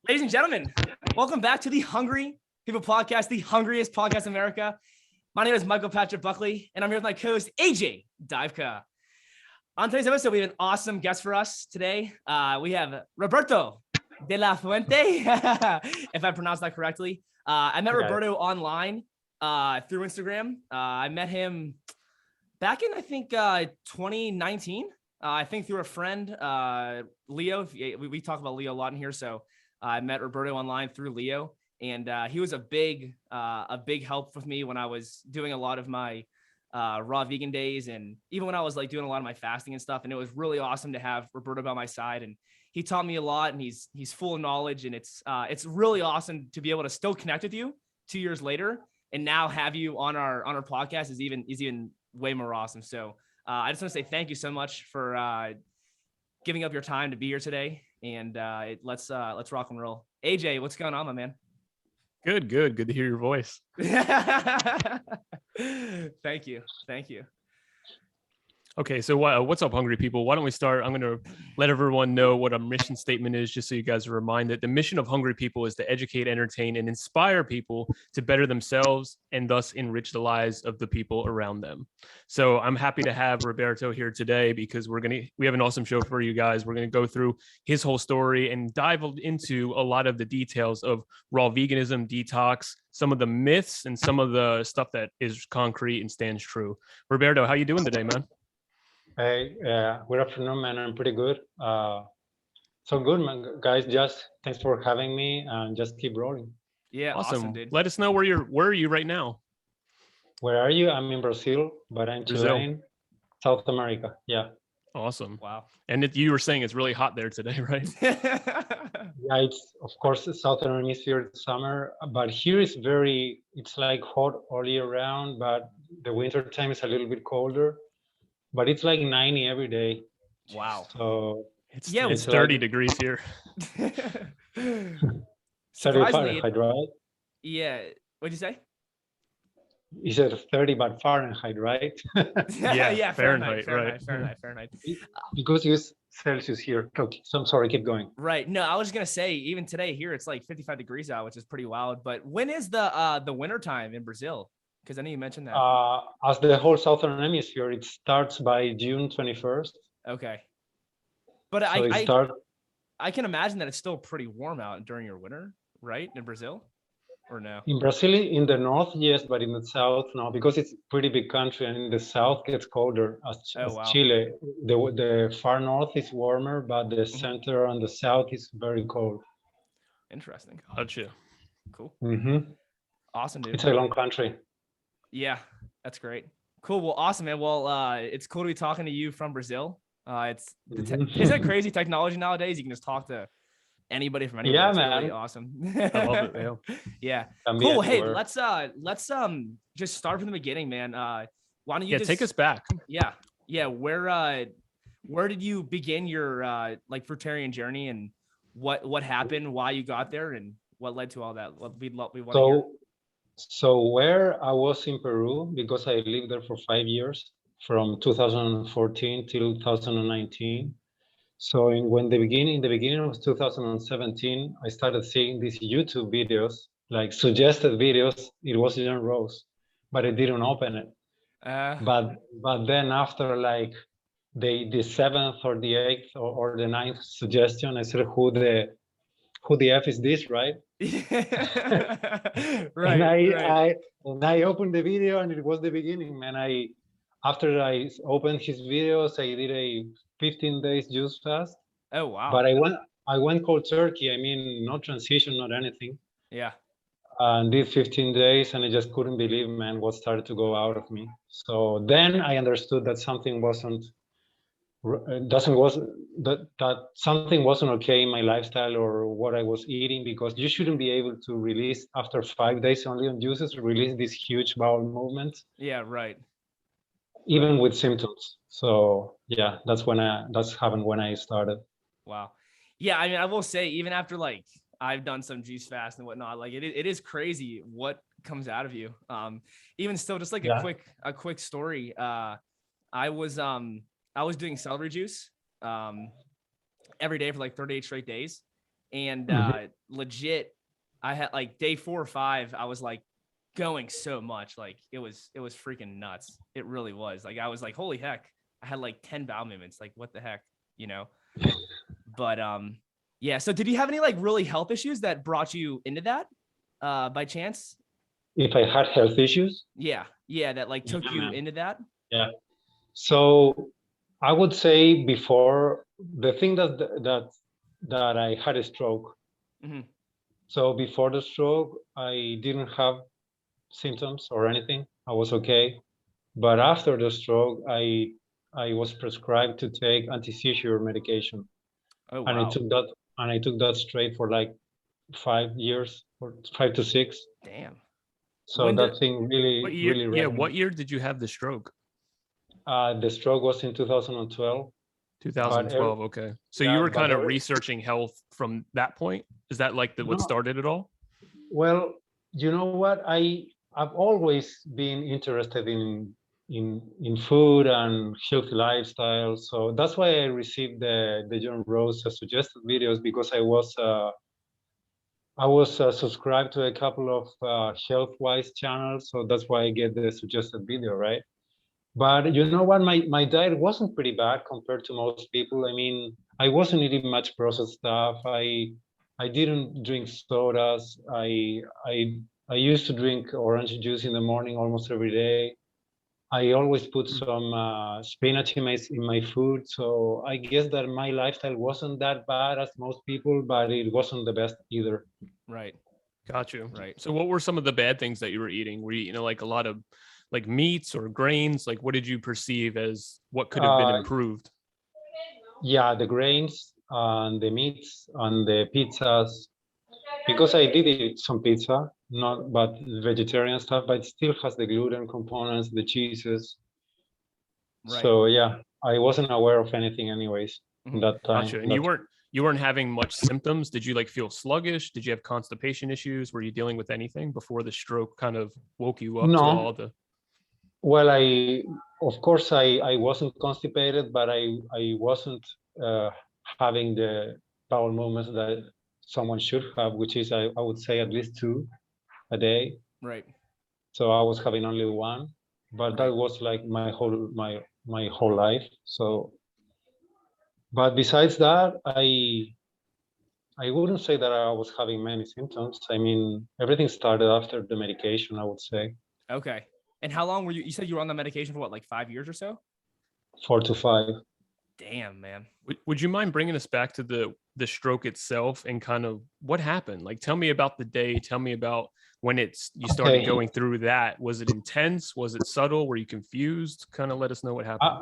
Ladies and gentlemen, welcome back to the Hungry People Podcast, the hungriest podcast in America. My name is Michael Patrick Buckley, and I'm here with my co-host, AJ Diveka. On today's episode, we have an awesome guest for us today. We have Roberto de la Fuente, if I pronounced that correctly. I met Roberto online through Instagram. I met him back in, I think, 2019. I think through a friend, Leo. We talk about Leo a lot in here, so I met Roberto online through Leo, and he was a big help with me when I was doing a lot of my raw vegan days, and even when I was like doing a lot of my fasting and stuff. And it was really awesome to have Roberto by my side, and he taught me a lot, and he's full of knowledge, and it's really awesome to be able to still connect with you 2 years later, and now have you on our podcast is even way more awesome. So I just want to say thank you so much for giving up your time to be here today. And let's rock and roll. AJ, what's going on, my man? Good to hear your voice. Thank you. Okay, so what's up, hungry people? Why don't we start? I'm going to let everyone know what our mission statement is, just so you guys are reminded. The mission of Hungry People is to educate, entertain, and inspire people to better themselves and thus enrich the lives of the people around them. So I'm happy to have Roberto here today because we have an awesome show for you guys. We're going to go through his whole story and dive into a lot of the details of raw veganism, detox, some of the myths, and some of the stuff that is concrete and stands true. Roberto, how you doing today, man? Hey, good afternoon, man. I'm pretty good. So good, man. Guys, just thanks for having me, and just keep rolling. Yeah, awesome, dude. Let us know where are you right now? Where are you? I'm in Brazil, but I'm Chilean, South America. Yeah. Awesome. Wow. And you were saying it's really hot there today, right? Yeah, it's of course the southern hemisphere summer, but here it's like hot all year round, but the winter time is a little bit colder. But it's like 90 every day. Wow. So it's 30 degrees here. 30 Fahrenheit, right? Yeah. What'd you say? You said 30, but Fahrenheit, right? yeah, Fahrenheit, Fahrenheit. Because it's Celsius here. Okay, so I'm sorry, keep going. Right. No, I was just gonna say, even today here, it's like 55 degrees out, which is pretty wild. But when is the winter time in Brazil? Because I know you mentioned that. As the whole southern hemisphere, it starts by June 21st. Okay. But so I can imagine that it's still pretty warm out during your winter, right? In Brazil, or no? In Brazil, in the north, yes, but in the south, no, because it's a pretty big country, and in the south gets colder. As wow. Chile, the far north is warmer, but the center and the south is very cold. Interesting. Gotcha. Cool. Mm-hmm. Awesome, dude. It's a long country. Yeah, that's great. Cool. Well, awesome, man. Well, it's cool to be talking to you from Brazil. Isn't it crazy technology nowadays? You can just talk to anybody from anywhere. Yeah, it's man. Really awesome. I love it. Yeah. Can Cool. be Hey, anywhere. let's just start from the beginning, man. Why don't you take us back? Yeah. Where did you begin your like fruitarian journey, and what happened, why you got there, and what led to all that? We want to hear. So where I was in Peru, because I lived there for 5 years, from 2014 till 2019. So in the beginning of 2017, I started seeing these YouTube videos, like suggested videos. It was John Rose, but I didn't open it. But then after like the 7th or the 8th or the 9th suggestion, I said, who the F is this, right? Right. And I opened the video, and it was the beginning, man. After I opened his videos, I did a 15 days juice fast. Oh wow. But I went cold turkey. I mean, no transition, not anything. Yeah. And did 15 days, and I just couldn't believe, man, what started to go out of me. So then I understood that something wasn't okay in my lifestyle or what I was eating, because you shouldn't be able to release after 5 days only on juices, release these huge bowel movements. Yeah, right. Even with symptoms. So yeah, that's happened when I started. Wow. Yeah, I mean, I will say, even after like I've done some juice fast and whatnot, like it is crazy what comes out of you. Even still, just like a quick story. I was doing celery juice every day for like 38 straight days. And legit, I had like day 4 or 5, I was like going so much. Like it was freaking nuts. It really was. Like I was like, holy heck, I had like 10 bowel movements. Like what the heck, you know? But yeah. So did you have any like really health issues that brought you into that by chance? If I had health issues? Yeah. Yeah. That like took Yeah, you man. into that. Yeah. So I would say before the thing that I had a stroke. Mm-hmm. So before the stroke, I didn't have symptoms or anything. I was okay. But after the stroke, I was prescribed to take anti-seizure medication. Oh, And wow. I took that straight for like 5 years or 5 to 6. Damn. So When that did, thing really, really Yeah, wrecked what me. year did you have the stroke? The stroke was in 2012. But 2012. Okay. So you were but kind of researching health from that point. Is that like what no, started it all? well, you know what? I've always been interested in food and healthy lifestyle. So that's why I received the John Rose suggested videos, because I was subscribed to a couple of health-wise channels. So that's why I get the suggested video, right? But you know what? My diet wasn't pretty bad compared to most people. I mean, I wasn't eating much processed stuff. I didn't drink sodas. I used to drink orange juice in the morning almost every day. I always put some spinach in my food. So I guess that my lifestyle wasn't that bad as most people, but it wasn't the best either. right. Got you. Right. So what were some of the bad things that you were eating? Were you eating like a lot of like meats or grains? Like what did you perceive as what could have been improved? Yeah, the grains and the meats and the pizzas, because I did eat some pizza, not but vegetarian stuff, but it still has the gluten components, the cheeses. Right. So yeah, I wasn't aware of anything anyways that time. Gotcha. And you weren't having much symptoms. Did you like feel sluggish? Did you have constipation issues? Were you dealing with anything before the stroke kind of woke you up to all No, the? well, of course I wasn't constipated, but I wasn't uh, having the bowel movements that someone should have, which is I would say at least 2 a day. Right. So I was having only 1, but that was like my whole life. So, but besides that, I wouldn't say that I was having many symptoms. I mean, everything started after the medication, I would say. Okay. And how long were you? You said you were on the medication for what, like 5 years or so? 4 to 5. Damn, man. Would you mind bringing us back to the stroke itself and kind of what happened? Like, tell me about the day. Tell me about when you started Okay. going through that. Was it intense? Was it subtle? Were you confused? Kind of let us know what happened.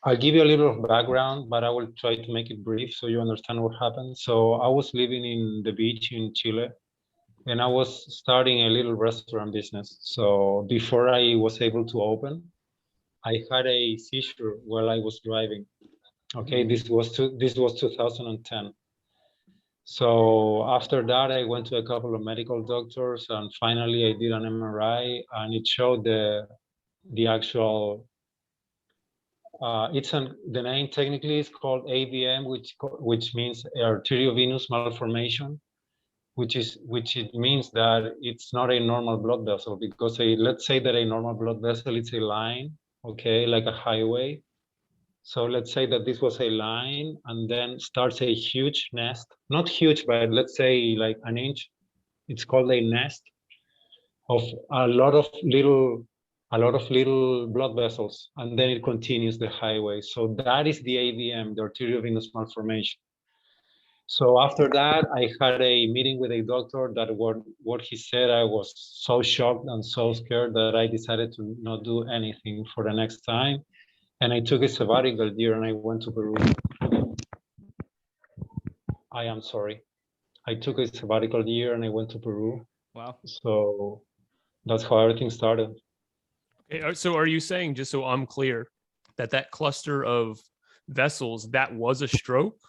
I'll give you a little background, but I will try to make it brief so you understand what happened. So I was living in the beach in Chile, and I was starting a little restaurant business. So before I was able to open, I had a seizure while I was driving. Okay, this was 2010. So after that, I went to a couple of medical doctors, and finally I did an MRI, and it showed the actual. The name technically is called AVM, which means arteriovenous malformation, which it means that it's not a normal blood vessel, because let's say that a normal blood vessel is a line, okay, like a highway. So let's say that this was a line, and then starts a huge nest, not huge, but let's say like an inch. It's called a nest of a lot of little blood vessels, and then it continues the highway. So that is the AVM, the arteriovenous malformation. So after that, I had a meeting with a doctor that what he said, I was so shocked and so scared that I decided to not do anything for the next time. And I took a sabbatical year and I went to Peru. I am sorry. I took a sabbatical year and I went to Peru. Wow. So that's how everything started. Okay, so are you saying, just so I'm clear, that cluster of vessels, that was a stroke?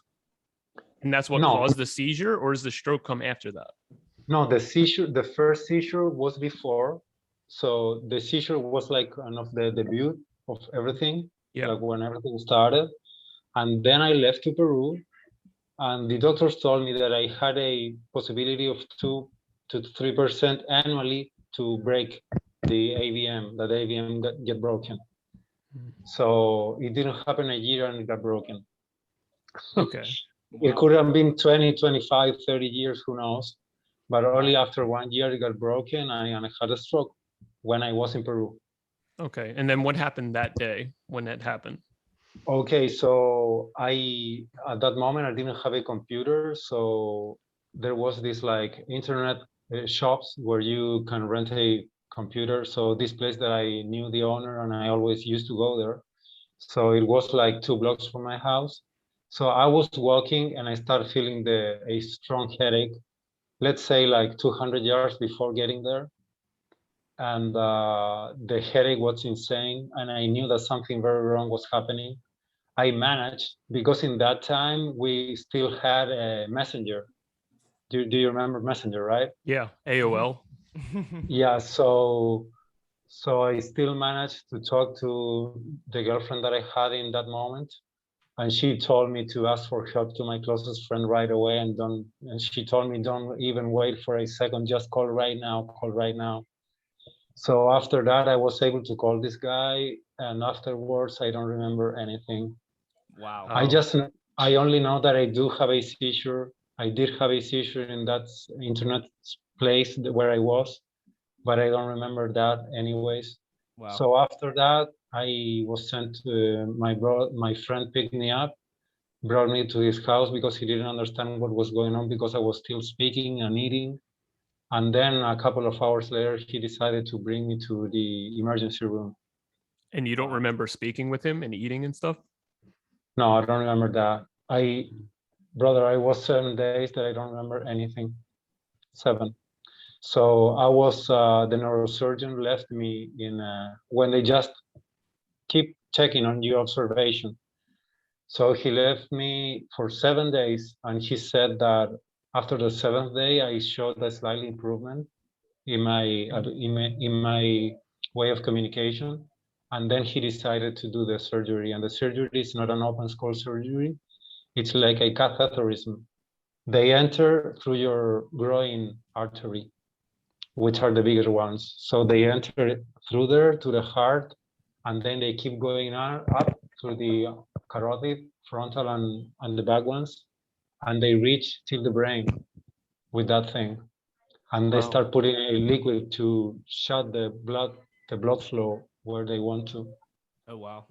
And that's what caused the seizure, or does the stroke come after that? No, the first seizure was before. So the seizure was like kind of the debut of everything, like when everything started. And then I left to Peru, And the doctors told me that I had a possibility of 2 to 3% annually to break the AVM, that AVM get broken. So it didn't happen a year and it got broken. Okay. It could have been 20, 25, 30 years, who knows? But only after 1 year it got broken and I had a stroke when I was in Peru. Okay. And then what happened that day when that happened? Okay, so at that moment, I didn't have a computer. So there was this like internet shops where you can rent a computer. So this place that I knew the owner and I always used to go there. So it was like 2 blocks from my house. So I was walking and I started feeling a strong headache, let's say like 200 yards before getting there. And the headache was insane. And I knew that something very wrong was happening. I managed, because in that time we still had a messenger. Do you remember Messenger, right? Yeah. AOL. Yeah, so I still managed to talk to the girlfriend that I had in that moment. And she told me to ask for help to my closest friend right away, and she told me, don't even wait for a second, just call right now, call right now. So after that, I was able to call this guy, and afterwards, I don't remember anything. Wow. I only know that I do have a seizure. I did have a seizure in that internet place where I was, but I don't remember that anyways. Wow. So after that, I was sent to my friend picked me up, brought me to his house because he didn't understand what was going on because I was still speaking and eating. And then a couple of hours later, he decided to bring me to the emergency room. And you don't remember speaking with him and eating and stuff? No, I don't remember that. Brother, I was 7 days that I don't remember anything. 7. So I was, the neurosurgeon left me when they just keep checking on your observation. So he left me for 7 days, and he said that after the 7th day, I showed a slight improvement in my way of communication. And then he decided to do the surgery, and the surgery is not an open skull surgery. It's like a catheterism. They enter through your groin artery, which are the bigger ones. So they enter through there to the heart, and then they keep going up through the carotid, frontal, and the back ones, and they reach till the brain with that thing. And they start putting a liquid to shut the blood flow where they want to. Oh, wow.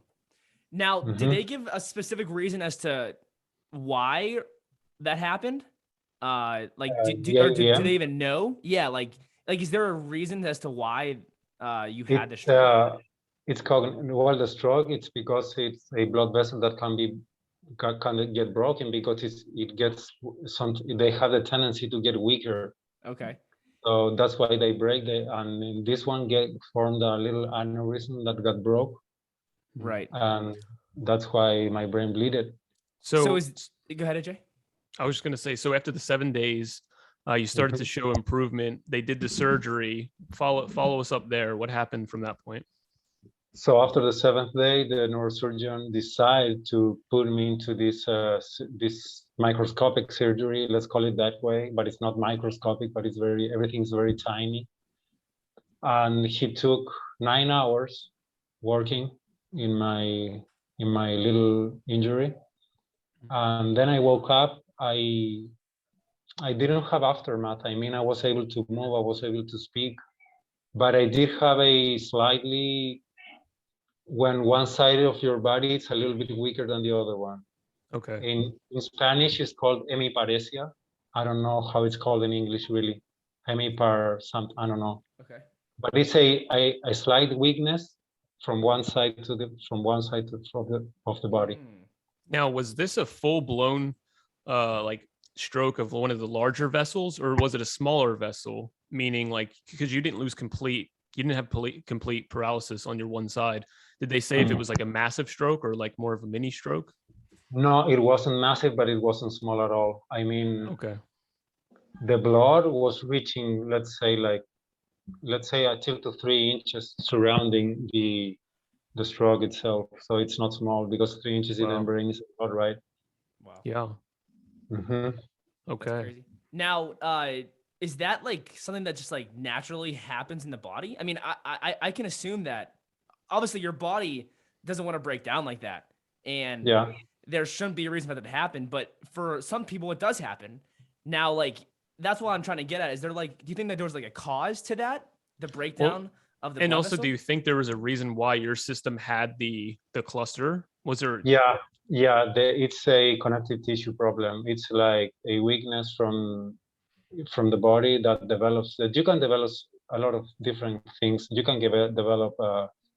Now, did they give a specific reason as to why that happened? Did they even know? Yeah, like is there a reason as to why you had the stroke? It's called, well, the stroke. It's because it's a blood vessel that can get broken because they have the tendency to get weaker. Okay. So that's why they break and this one formed a little aneurysm that got broke. Right. And that's why my brain bleeded. So go ahead, AJ. I was just going to say, so after the 7 days, you started to show improvement. They did the surgery. Follow us up there. What happened from that point? So after the 7th day, the neurosurgeon decided to put me into this microscopic surgery. Let's call it that way, but it's not microscopic, but everything's very tiny. And he took 9 hours working in my little injury. And then I woke up. I didn't have aftermath. I mean, I was able to move, I was able to speak, but I did have a slightly, when one side of your body is a little bit weaker than the other one. Okay. In Spanish, it's called hemiparesia. I don't know how it's called in English, really. Something, I don't know. Okay. But it's a slight weakness from one side of the body. Now, was this a full-blown stroke of one of the larger vessels, or was it a smaller vessel? Meaning, like, because you didn't have complete paralysis on your one side. Did they say if it was like a massive stroke or like more of a mini stroke? No, it wasn't massive, but it wasn't small at all. I mean, okay. The blood was reaching, let's say 2 to 3 inches surrounding the stroke itself. So it's not small because 3 inches in the brain is a lot, right? Wow. Yeah. Mhm. That's Okay. crazy. Now, is that like something that just like naturally happens in the body? I mean, I can assume that obviously your body doesn't want to break down like that, and Yeah. there shouldn't be a reason for that to happen. But for some people, it does happen. Now, like that's what I'm trying to get at. Is there like, do you think that there was like a cause to that, the breakdown of the And blood also, vessel? do you think there was a reason why your system had the cluster? Was there? Yeah. Yeah. It's a connective tissue problem. It's like a weakness from the body that develops. That you can develop a lot of different things. You can develop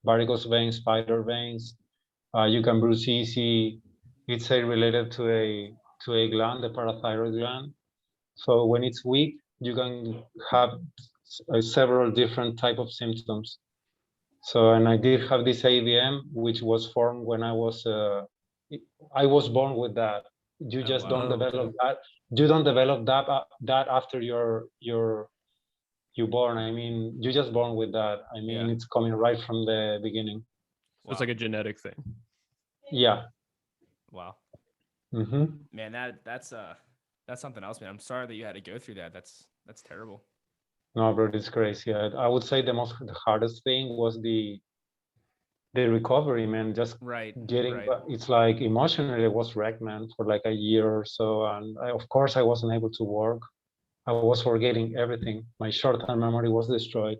varicose veins, spider veins. You can bruise easy. It's related to a gland, the parathyroid gland. So when it's weak, you can have several different type of symptoms. So, and I did have this AVM, which was formed when I was born with that. You Oh, just wow. don't Oh, develop okay. that. You don't develop that after you born. I mean, you just born with that. I mean, Yeah. it's coming right from the beginning. So it's like a genetic thing. Yeah. Wow. Hmm. Man, that's something else, man. I'm sorry that you had to go through that. That's terrible. No, bro, it's crazy. I would say the hardest thing was the recovery, man. Just Right. getting, Right. it's like emotionally I was wrecked, man, for like a year or so. And of course, I wasn't able to work. I was forgetting everything. My short-term memory was destroyed.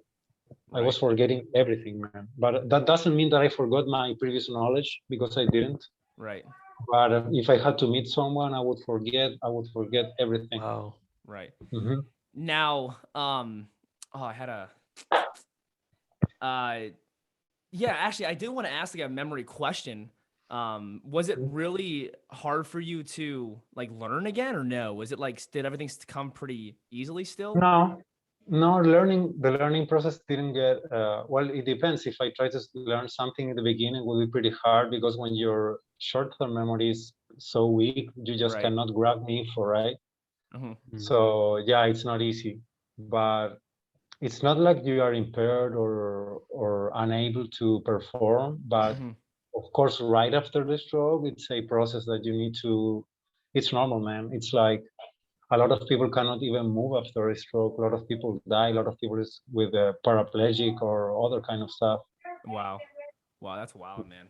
I was Right. forgetting everything, man. But that doesn't mean that I forgot my previous knowledge, because I didn't. Right. But if I had to meet someone, I would forget everything. Wow. Right. Hmm. Now, oh, I had uh, yeah, actually, I did want to ask like a memory question. Was it really hard for you to like learn again, or no? Was it like did everything come pretty easily still? No, no, the learning process didn't get, well, it depends. If I try to learn something in the beginning, it will be pretty hard, because when your short-term memory is so weak, you just Right. cannot grab the info, right? Hmm. So yeah, it's not easy, but it's not like you are impaired or unable to perform. But Hmm. of course, right after the stroke, it's a process that you need to, it's normal, man. It's like a lot of people cannot even move after a stroke. A lot of people die. A lot of people is with paraplegic or other kind of stuff. Wow. Wow, that's wild, man.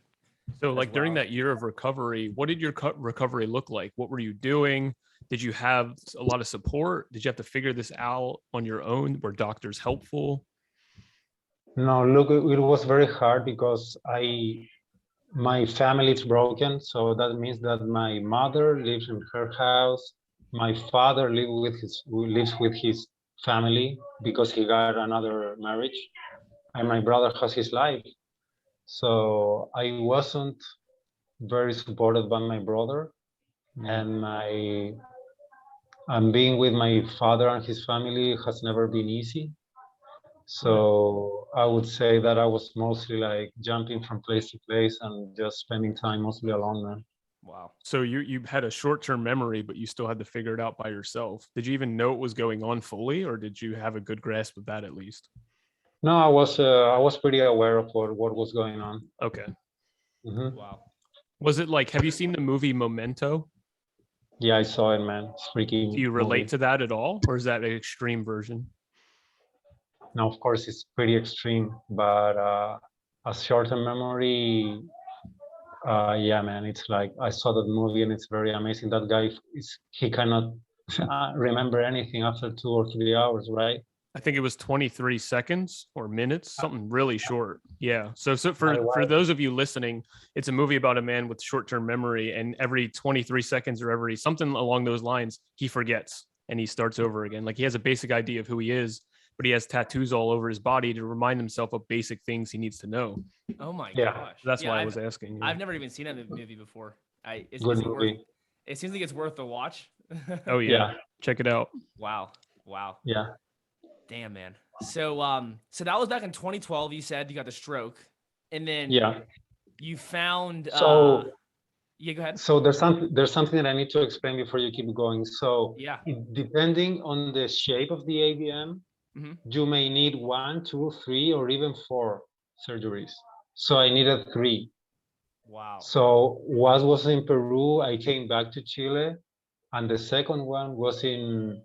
So, That's like during wild. that year of recovery, what did your recovery look like? What were you doing? Did you have a lot of support? Did you have to figure this out on your own? Were doctors helpful? No, look, it was very hard, because my family is broken. So that means that my mother lives in her house. My father lives with his family, because he got another marriage, and my brother has his life. So I wasn't very supported by my brother, and being with my father and his family has never been easy. So I would say that I was mostly like jumping from place to place and just spending time mostly alone, man. Wow. So you had a short-term memory, but you still had to figure it out by yourself. Did you even know what was going on fully, or did you have a good grasp of that at least? No, I was pretty aware of what was going on. Okay. Hmm. Wow. Was it like, have you seen the movie Memento? Yeah, I saw it, man. It's freaky Do you relate movie. to that at all, or is that an extreme version? Now, of course, it's pretty extreme, but a short-term memory, yeah, man. It's like I saw that movie and it's very amazing. That guy he cannot remember anything after 2 or 3 hours, right? I think it was 23 seconds or minutes, something really short. Yeah. So My for wife. those of you listening, it's a movie about a man with short-term memory, and every 23 seconds or every something along those lines, he forgets and he starts over again. Like he has a basic idea of who he is, but he has tattoos all over his body to remind himself of basic things he needs to know. Oh my Yeah, gosh. That's Yeah, why I was asking. Yeah. I've never even seen that movie before. good Is it worth? movie. It seems like it's worth the watch. Oh yeah. Yeah, Check it out. Wow. Wow. yeah. Damn, man. So that was back in 2012. You said you got the stroke, and then Yeah. you found. So Yeah, go ahead. there's something that I need to explain before you keep going. So Yeah. depending on the shape of the AVM, Hmm. you may need 1, 2, 3, or even 4 surgeries. So I needed 3. Wow. So what was in Peru, I came back to Chile, and the second one was in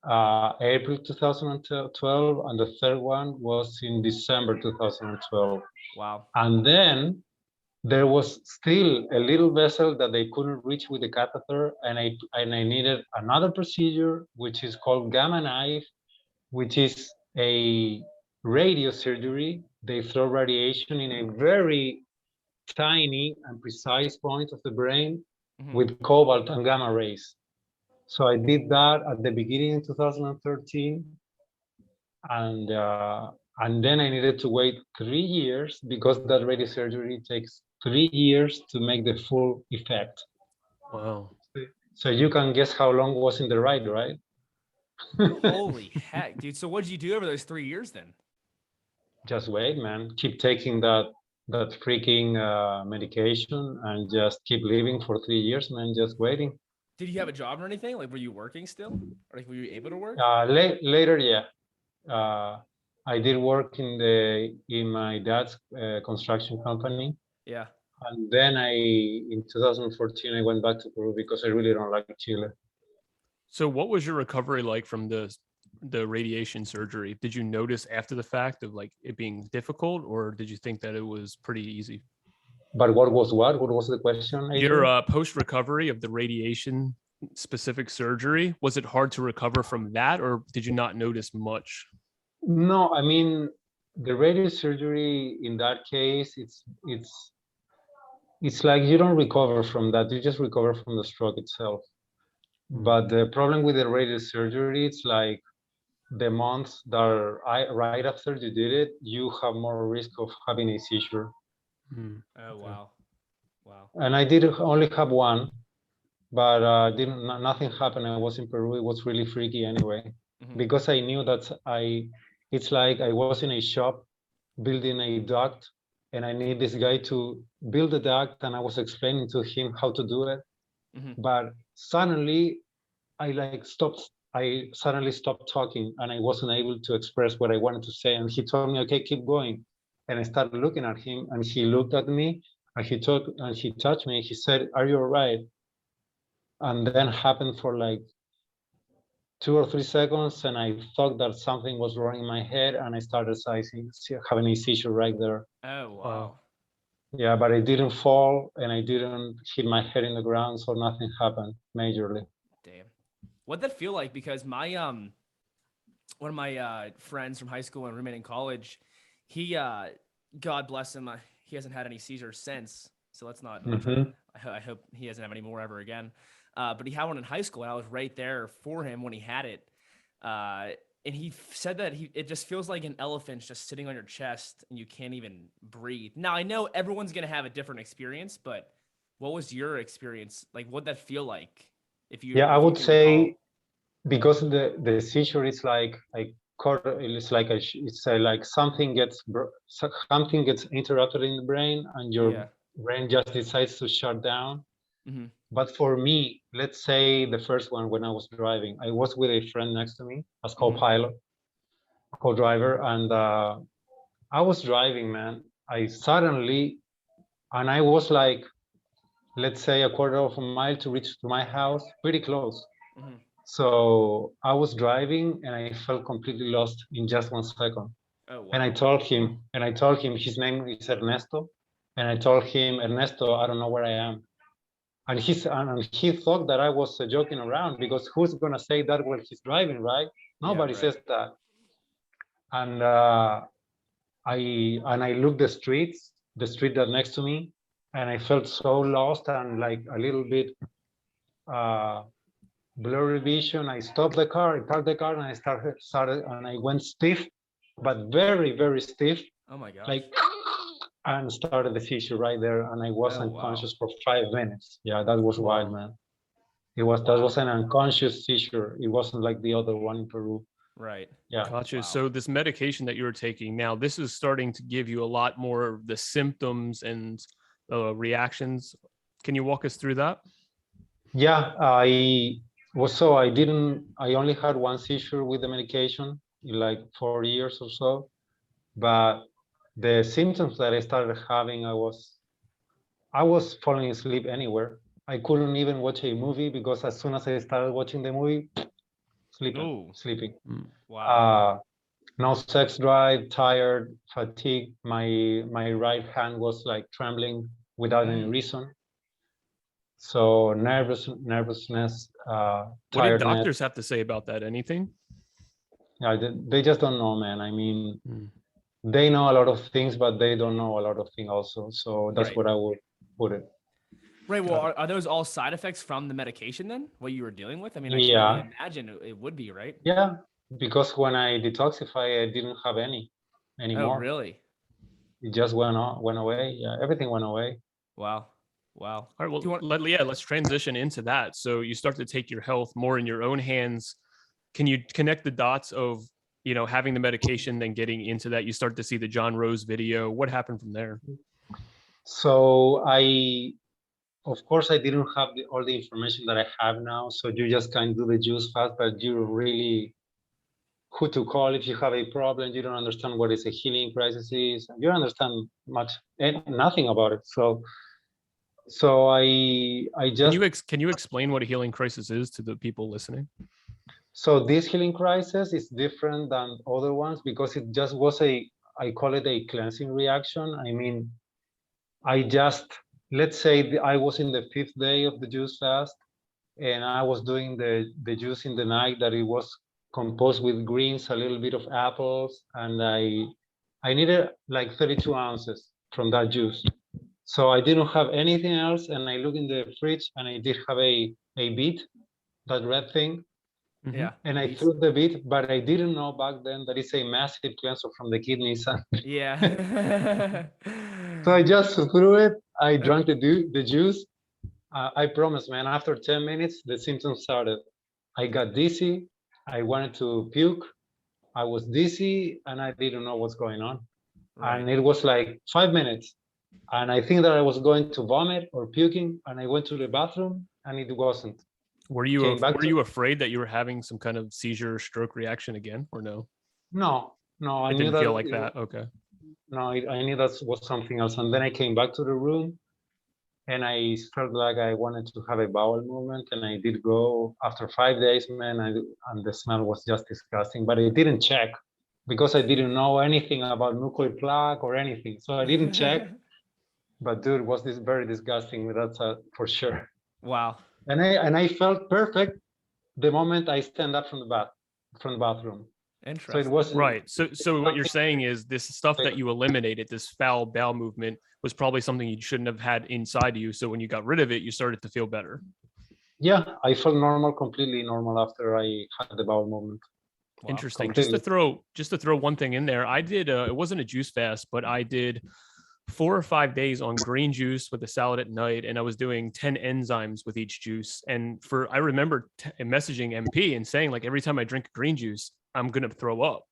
April 2012, and the third one was in December 2012. Wow. And then there was still a little vessel that they couldn't reach with the catheter, and I needed another procedure, which is called gamma knife, which is a radio surgery. They throw radiation in a very tiny and precise point of the brain with cobalt and gamma rays. So I did that at the beginning in 2013, and then I needed to wait 3 years because that radiosurgery takes 3 years to make the full effect. Wow. So you can guess how long was in the ride, right? Holy heck, dude. So what did you do over those 3 years then? Just wait, man. Keep taking that freaking medication and just keep living for 3 years, man. Just waiting. Did you have a job or anything? Like, were you working still? Or like, were you able to work? Later, yeah. I did work in my dad's construction company. Yeah. And then in 2014, I went back to Peru because I really don't like Chile. So what was your recovery like from the radiation surgery? Did you notice after the fact of like it being difficult, or did you think that it was pretty easy? But what was the question? Your post-recovery of the radiation specific surgery, was it hard to recover from that, or did you not notice much? No, I mean, the radio surgery in that case, it's like you don't recover from that. You just recover from the stroke itself. But the problem with the radio surgery, it's like the months that are right after you did it, you have more risk of having a seizure. Oh, wow. Wow. And I did only have one, but nothing happened. I was in Peru. It was really freaky anyway, because I knew that it's like I was in a shop building a duct, and I need this guy to build the duct, and I was explaining to him how to do it. But suddenly I suddenly stopped talking, and I wasn't able to express what I wanted to say. And he told me, okay, keep going. And I started looking at him, and he looked at me, and he touched me. He said, "Are you all right?" And then happened for like 2 or 3 seconds, and I thought that something was wrong in my head, and I started having a seizure right there. Oh, wow. Yeah, but I didn't fall, and I didn't hit my head in the ground, so nothing happened majorly. Damn. What'd that feel like? Because my one of my friends from high school and roommate in college, he God bless him, he hasn't had any seizures since. So let's not. I hope he doesn't have any more ever again. But he had one in high school, and I was right there for him when he had it. And he said that it just feels like an elephant just sitting on your chest, and you can't even breathe. Now I know everyone's gonna have a different experience, but what was your experience? Like, what'd that feel like? I would say, because the seizure is like like something gets interrupted in the brain, and your brain just decides to shut down. But for me, let's say the first one, when I was driving, I was with a friend next to me as co-pilot, co-driver, and I was driving, man. I was like, let's say a quarter of a mile to reach to my house, pretty close. So I was driving, and I felt completely lost in just 1 second. Oh, wow. And I told him, his name is Ernesto, and I told him, Ernesto, I don't know where I am. And he thought that I was joking around, because who's gonna say that when he's driving, right? Nobody says that. And I looked the street that next to me, and I felt so lost and like a little bit blurry vision. I stopped the car, I parked the car, and I started, and I went stiff, but very, very stiff. Oh my gosh. Like, and started the seizure right there, and I was unconscious for 5 minutes. Yeah, that was wild, man. That was an unconscious seizure. It wasn't like the other one in Peru. Right. Yeah. Gotcha. Wow. So this medication that you were taking now, this is starting to give you a lot more of the symptoms and reactions. Can you walk us through that? Yeah, I only had one seizure with the medication in like 4 years or so, but the symptoms that I started having, I was falling asleep anywhere. I couldn't even watch a movie because as soon as I started watching the movie, Ooh. sleeping. Wow. No sex drive, tired, fatigue. My right hand was like trembling without any reason. So nervousness, What did tiredness. doctors have to say about that? Anything? Yeah, they just don't know, man. I mean, they know a lot of things, but they don't know a lot of things also. So that's what I would put it. Right. Well, are those all side effects from the medication then? What you were dealing with? I mean, I can only imagine it would be, right? Yeah, because when I detoxify, I didn't have anymore. Oh, really? It just went away. Yeah, everything went away. Wow. Wow. All right. Well, let's transition into that. So you start to take your health more in your own hands. Can you connect the dots of, having the medication, then getting into that? You start to see the John Rose video. What happened from there? So of course, I didn't have all the information that I have now. So you just can't do the juice fast, but you really who to call if you have a problem. You don't understand what is a healing crisis is. You don't understand nothing about it. So I just can you explain what a healing crisis is to the people listening? So this healing crisis is different than other ones because it just was I call it a cleansing reaction. I mean, let's say I was in the 5th day of the juice fast and I was doing the juice in the night that it was composed with greens, a little bit of apples, and I needed like 32 ounces from that juice. So I didn't have anything else, and I look in the fridge and I did have a beet, that red thing. Yeah. And I threw the beet, but I didn't know back then that it's a massive cleanser from the kidneys. Yeah. So I just threw it. I drank the juice. I promise, man, after 10 minutes, the symptoms started. I got dizzy. I wanted to puke. I was dizzy and I didn't know what's going on. Right. And it was like 5 minutes. And I think that I was going to vomit or puking. And I went to the bathroom and it wasn't. Were you afraid that you were having some kind of seizure or stroke reaction again, or no? No. I didn't feel like that. Okay. No, I knew that was something else. And then I came back to the room and I felt like I wanted to have a bowel movement. And I did go after 5 days, man, and the smell was just disgusting. But I didn't check because I didn't know anything about nuclear plaque or anything. So I didn't check. But dude, was this very disgusting? That's for sure. Wow. And I felt perfect the moment I stand up from the bathroom. Interesting. So it was right. So what you're saying is this stuff that you eliminated, this foul bowel movement, was probably something you shouldn't have had inside of you. So when you got rid of it, you started to feel better. Yeah, I felt normal, completely normal after I had the bowel movement. Wow. Interesting. Completely. Just to throw one thing in there, I did. It wasn't a juice fast, but I did 4 or 5 days on green juice with a salad at night, and I was doing 10 enzymes with each juice. And I remember messaging MP and saying, like, every time I drink green juice, I'm gonna throw up.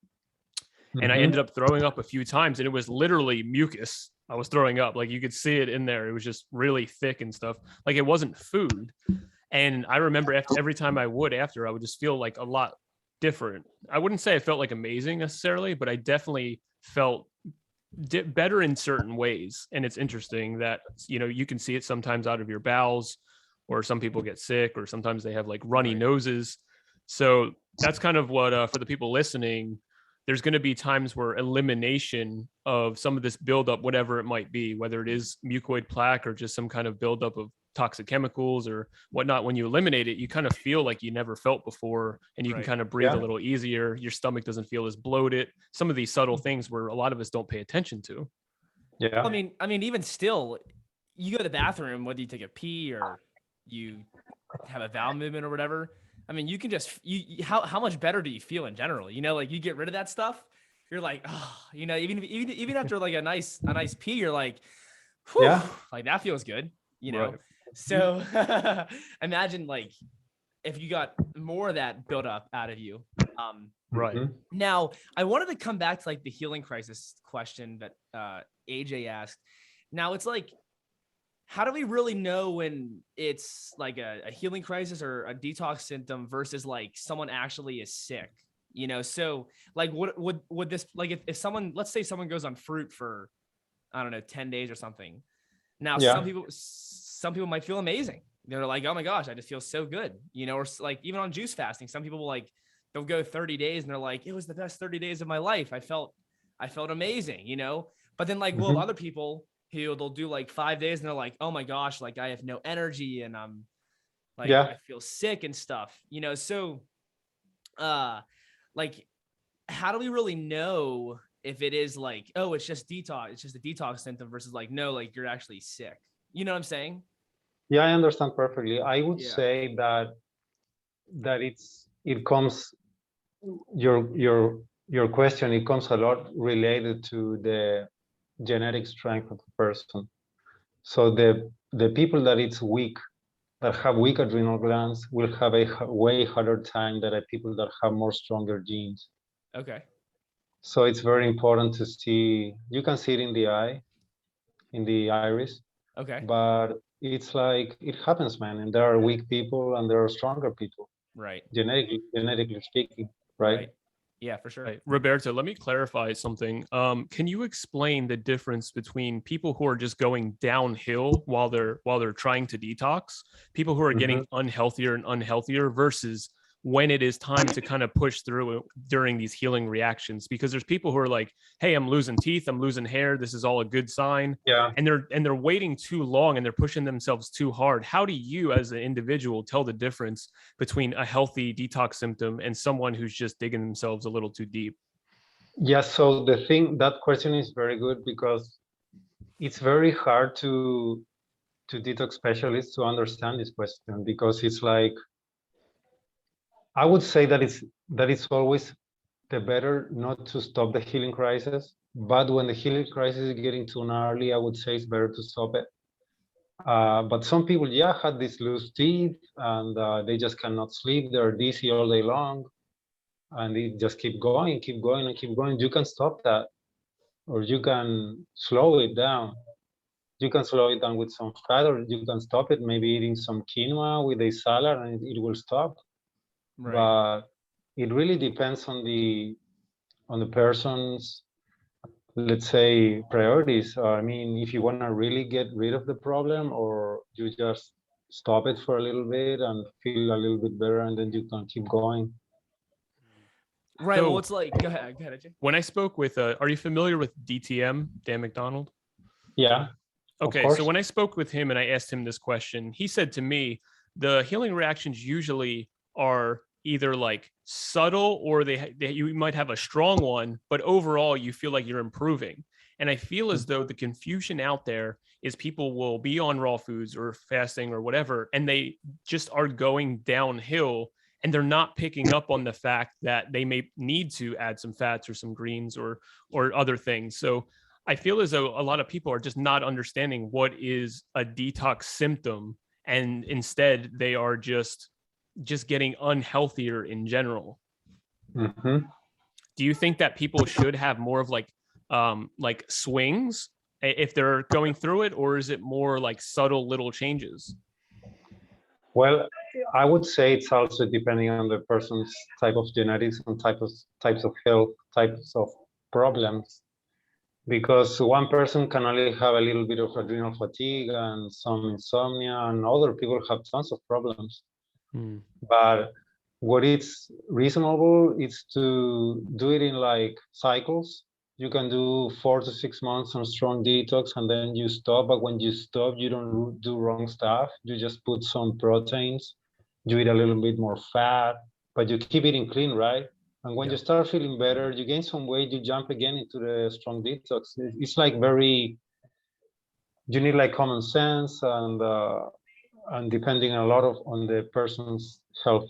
And I ended up throwing up a few times, and it was literally mucus. I was throwing up, like you could see it in there. It was just really thick and stuff. Like it wasn't food. And I remember every time I would just feel like a lot different. I wouldn't say I felt like amazing necessarily, but I definitely felt better in certain ways. And it's interesting that you can see it sometimes out of your bowels, or some people get sick, or sometimes they have like runny noses. So that's kind of what for the people listening, there's going to be times where elimination of some of this buildup, whatever it might be, whether it is mucoid plaque or just some kind of buildup of toxic chemicals or whatnot, when you eliminate it, you kind of feel like you never felt before, and you can kind of breathe a little easier. Your stomach doesn't feel as bloated. Some of these subtle things where a lot of us don't pay attention to. Yeah. I mean, even still, you go to the bathroom, whether you take a pee or you have a bowel movement or whatever. I mean, you can just, how much better do you feel in general? Like you get rid of that stuff. You're like, oh, even after like a nice pee, you're like, whew, like that feels good, Right. So imagine like if you got more of that built up out of you. Right. Now, I wanted to come back to like the healing crisis question that AJ asked. Now it's like, how do we really know when it's like a healing crisis or a detox symptom versus like someone actually is sick? So like what would this, like if someone, let's say someone goes on fruit for, I don't know, 10 days or something. Now, some people might feel amazing. they're like, oh my gosh, I just feel so good, you know, or like even on juice fasting, some people will like, they'll go 30 days and they're like, it was the best 30 days of my life. I felt amazing, you know, but then like, we'll have other people who they'll do like 5 days and they're like, oh my gosh, like I have no energy and I'm like, Yeah. I feel sick and stuff, you know? So, like, how do we really know if it is like, oh, it's just detox, it's just a detox symptom versus like, no, like you're actually sick. You know what I'm saying? Yeah, I understand perfectly. I would Yeah. say that it comes your question, it comes a lot related to the genetic strength of the person. So the people that it's weak, that have weak adrenal glands, will have a way harder time than the people that have more stronger genes. Okay. So it's very important to see. You can see it in the eye, in the iris, Okay. but it's like it happens, man. And there are weak people and there are stronger people, Right. genetically speaking, right? Right. Yeah, for sure. Right. Roberto, let me clarify something. Can you explain the difference between people who are just going downhill while they're trying to detox, people who are getting unhealthier and unhealthier versus when it is time to kind of push through during these healing reactions? Because there's people who are like, hey, I'm losing teeth, I'm losing hair, this is all a good sign. Yeah. And they're waiting too long and they're pushing themselves too hard. How do you as an individual tell the difference between a healthy detox symptom and someone who's just digging themselves a little too deep? Yeah, so that question is very good because it's very hard to detox specialists to understand this question, because it's like, I would say that it's always the better not to stop the healing crisis, but when the healing crisis is getting too gnarly, I would say it's better to stop it. But some people, yeah, had these loose teeth and they just cannot sleep. They're dizzy all day long, and they just keep going and keep going. You can stop that, or you can slow it down. You can slow it down with some fat, or you can stop it, maybe eating some quinoa with a salad, and it will stop. Right. But it really depends on the person's, let's say, priorities. I mean, if you want to really get rid of the problem, or you just stop it for a little bit and feel a little bit better, and then you can keep going. Right. So well, it's like, go ahead, AJ. when I spoke with, are you familiar with DTM, Dan McDonald? Yeah. Okay, so when I spoke with him and I asked him this question, he said to me, the healing reactions usually are either like subtle or you might have a strong one, but overall you feel like you're improving. And I feel as though the confusion out there is people will be on raw foods or fasting or whatever, and they just are going downhill and they're not picking up on the fact that they may need to add some fats or some greens or other things. So I feel as though a lot of people are just not understanding what is a detox symptom, and instead they are just getting unhealthier in general. Mm-hmm. Do you think that people should have more of like swings if they're going through it, or is it more like subtle little changes? Well, I would say it's also depending on the person's type of genetics and types of health, types of problems. Because one person can only have a little bit of adrenal fatigue and some insomnia, and other people have tons of problems. But what is reasonable is to do it in like cycles. You can do 4 to 6 months on strong detox, and then you stop. But when you stop, you don't do wrong stuff. You just put some proteins. You eat a little bit more fat, but you keep eating clean, right? And when you start feeling better, you gain some weight, you jump again into the strong detox. It's like you need like common sense and depending a lot on the person's health.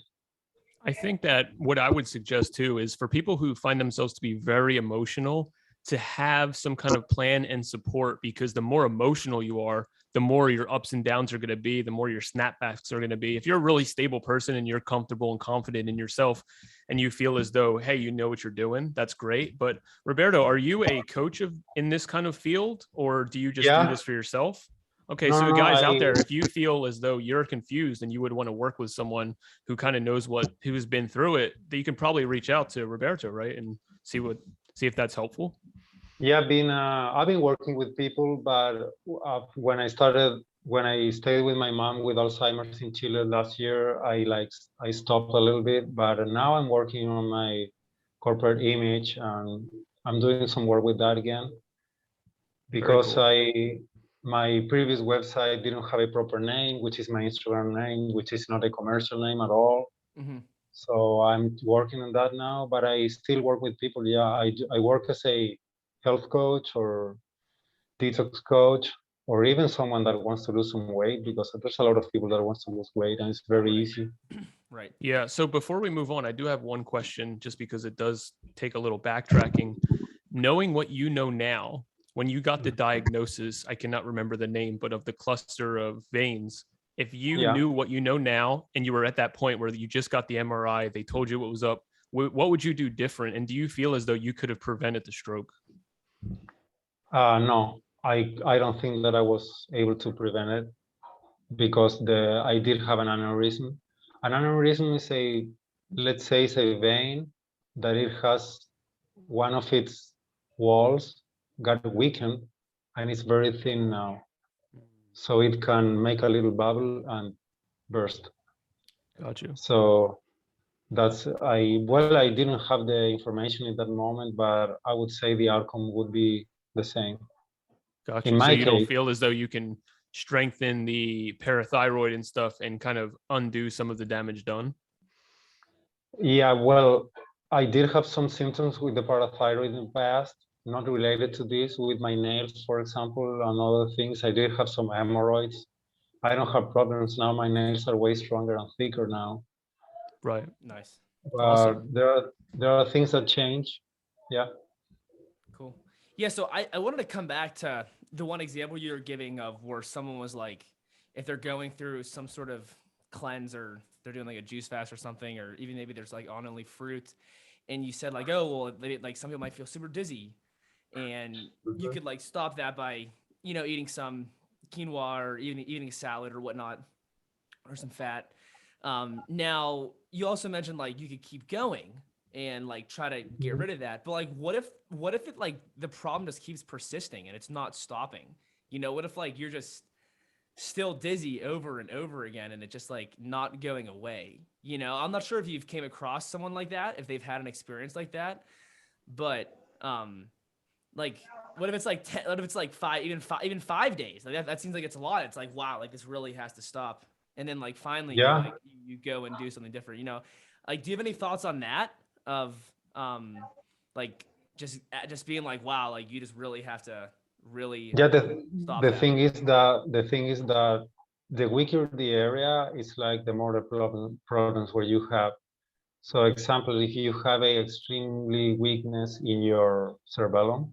I think that what I would suggest too is for people who find themselves to be very emotional, to have some kind of plan and support, because the more emotional you are, the more your ups and downs are going to be, the more your snapbacks are going to be. If you're a really stable person and you're comfortable and confident in yourself and you feel as though, hey, you know what you're doing, that's great. But Roberto, are you a coach in this kind of field, or do you just do this for yourself? Okay, so guys out there, if you feel as though you're confused and you would want to work with someone who kind of knows who's been through it, that you can probably reach out to Roberto, right? And see if that's helpful. Yeah, I've been working with people, but when I started when I stayed with my mom with Alzheimer's in Chile last year, I stopped a little bit, but now I'm working on my corporate image and I'm doing some work with that again because cool. my previous website didn't have a proper name, which is my Instagram name, which is not a commercial name at all. Mm-hmm. So I'm working on that now, but I still work with people. Yeah, I work as a health coach or detox coach, or even someone that wants to lose some weight, because there's a lot of people that wants to lose weight and it's very Right. easy. Right. Yeah. So before we move on, I do have one question just because it does take a little backtracking. Knowing what you know now, when you got the diagnosis, I cannot remember the name, but of the cluster of veins, if you Yeah. knew what you know now and you were at that point where you just got the MRI, they told you what was up, what would you do different? And do you feel as though you could have prevented the stroke? No, I don't think that I was able to prevent it because I did have an aneurysm. An aneurysm is let's say, it's a vein that it has one of its walls got weakened and it's very thin now. So it can make a little bubble and burst. Got you. So I didn't have the information in that moment, but I would say the outcome would be the same. Got In you. So my you don't case, feel as though you can strengthen the parathyroid and stuff and kind of undo some of the damage done? yeah, well, I did have some symptoms with the parathyroid in the past, not related to this, with my nails, for example, and other things. I did have some hemorrhoids. I don't have problems now. My nails are way stronger and thicker now. Right. Nice. But Awesome. there are things that change. Yeah. Cool. Yeah. So I wanted to come back to the one example you were giving of where someone was like, if they're going through some sort of cleanse or they're doing like a juice fast or something, or even maybe there's like on only fruit, and you said like, oh, well, like some people might feel super dizzy, and you could like stop that by, eating some quinoa or even eating a salad or whatnot, or some fat. Now you also mentioned like you could keep going and like try to get Mhm. rid of that, but like what if it like the problem just keeps persisting and it's not stopping? What if like you're just still dizzy over and over again and it just like not going away? I'm not sure if you've came across someone like that, if they've had an experience like that, but like what if it's like 10, what if it's like 5 days? Like that seems like it's a lot. It's like, wow, like this really has to stop. And then like finally Yeah. you go and do something different. Like do you have any thoughts on that of like just being like, wow, like you just really have to really Yeah, stop the that? thing is that the weaker the area, it's like the more the problems where you have. So example, if you have a extremely weakness in your cerebellum,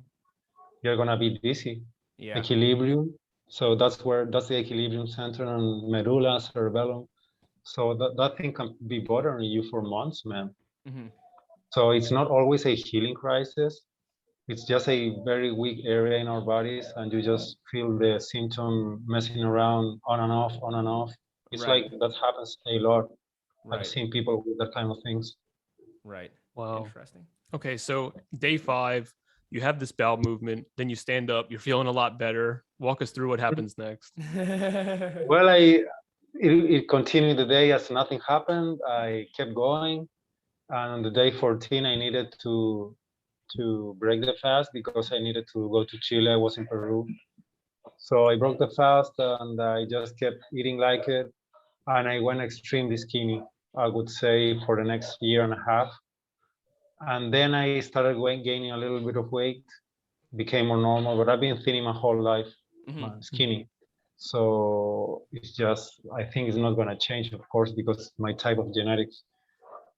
you're gonna be dizzy. Yeah. Equilibrium. So that's the equilibrium center and medulla, cerebellum. So that thing can be bothering you for months, man. Mm-hmm. So it's not always a healing crisis. It's just a very weak area in our bodies, and you just feel the symptom messing around on and off, on and off. It's Right. like that happens a lot. I've Right. seen people with that kind of things. Right. Wow. Interesting. Okay. So day 5, you have this bowel movement, then you stand up, you're feeling a lot better. Walk us through what happens next. Well, it continued the day as nothing happened. I kept going, and on the day 14, I needed to break the fast because I needed to go to Chile. I was in Peru, so I broke the fast and I just kept eating like it, and I went extremely skinny. I would say for the next year and a half, and then I started gaining a little bit of weight, became more normal. But I've been thinning my whole life, Mm-hmm. skinny. So it's just, I think it's not going to change, of course, because my type of genetics.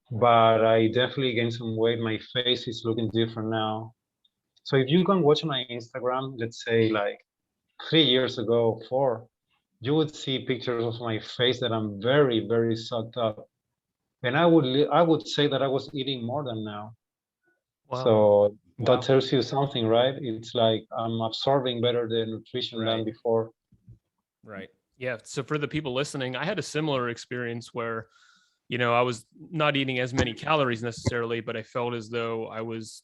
But I definitely gained some weight. My face is looking different now. So if you can watch my Instagram, let's say like 3 years ago, 4, you would see pictures of my face that I'm very, very sucked up. And I would say that I was eating more than now. Wow. So that Wow. tells you something, right? It's like I'm absorbing better the nutrition than Right. before. Right. Yeah. So for the people listening, I had a similar experience where, I was not eating as many calories necessarily, but I felt as though I was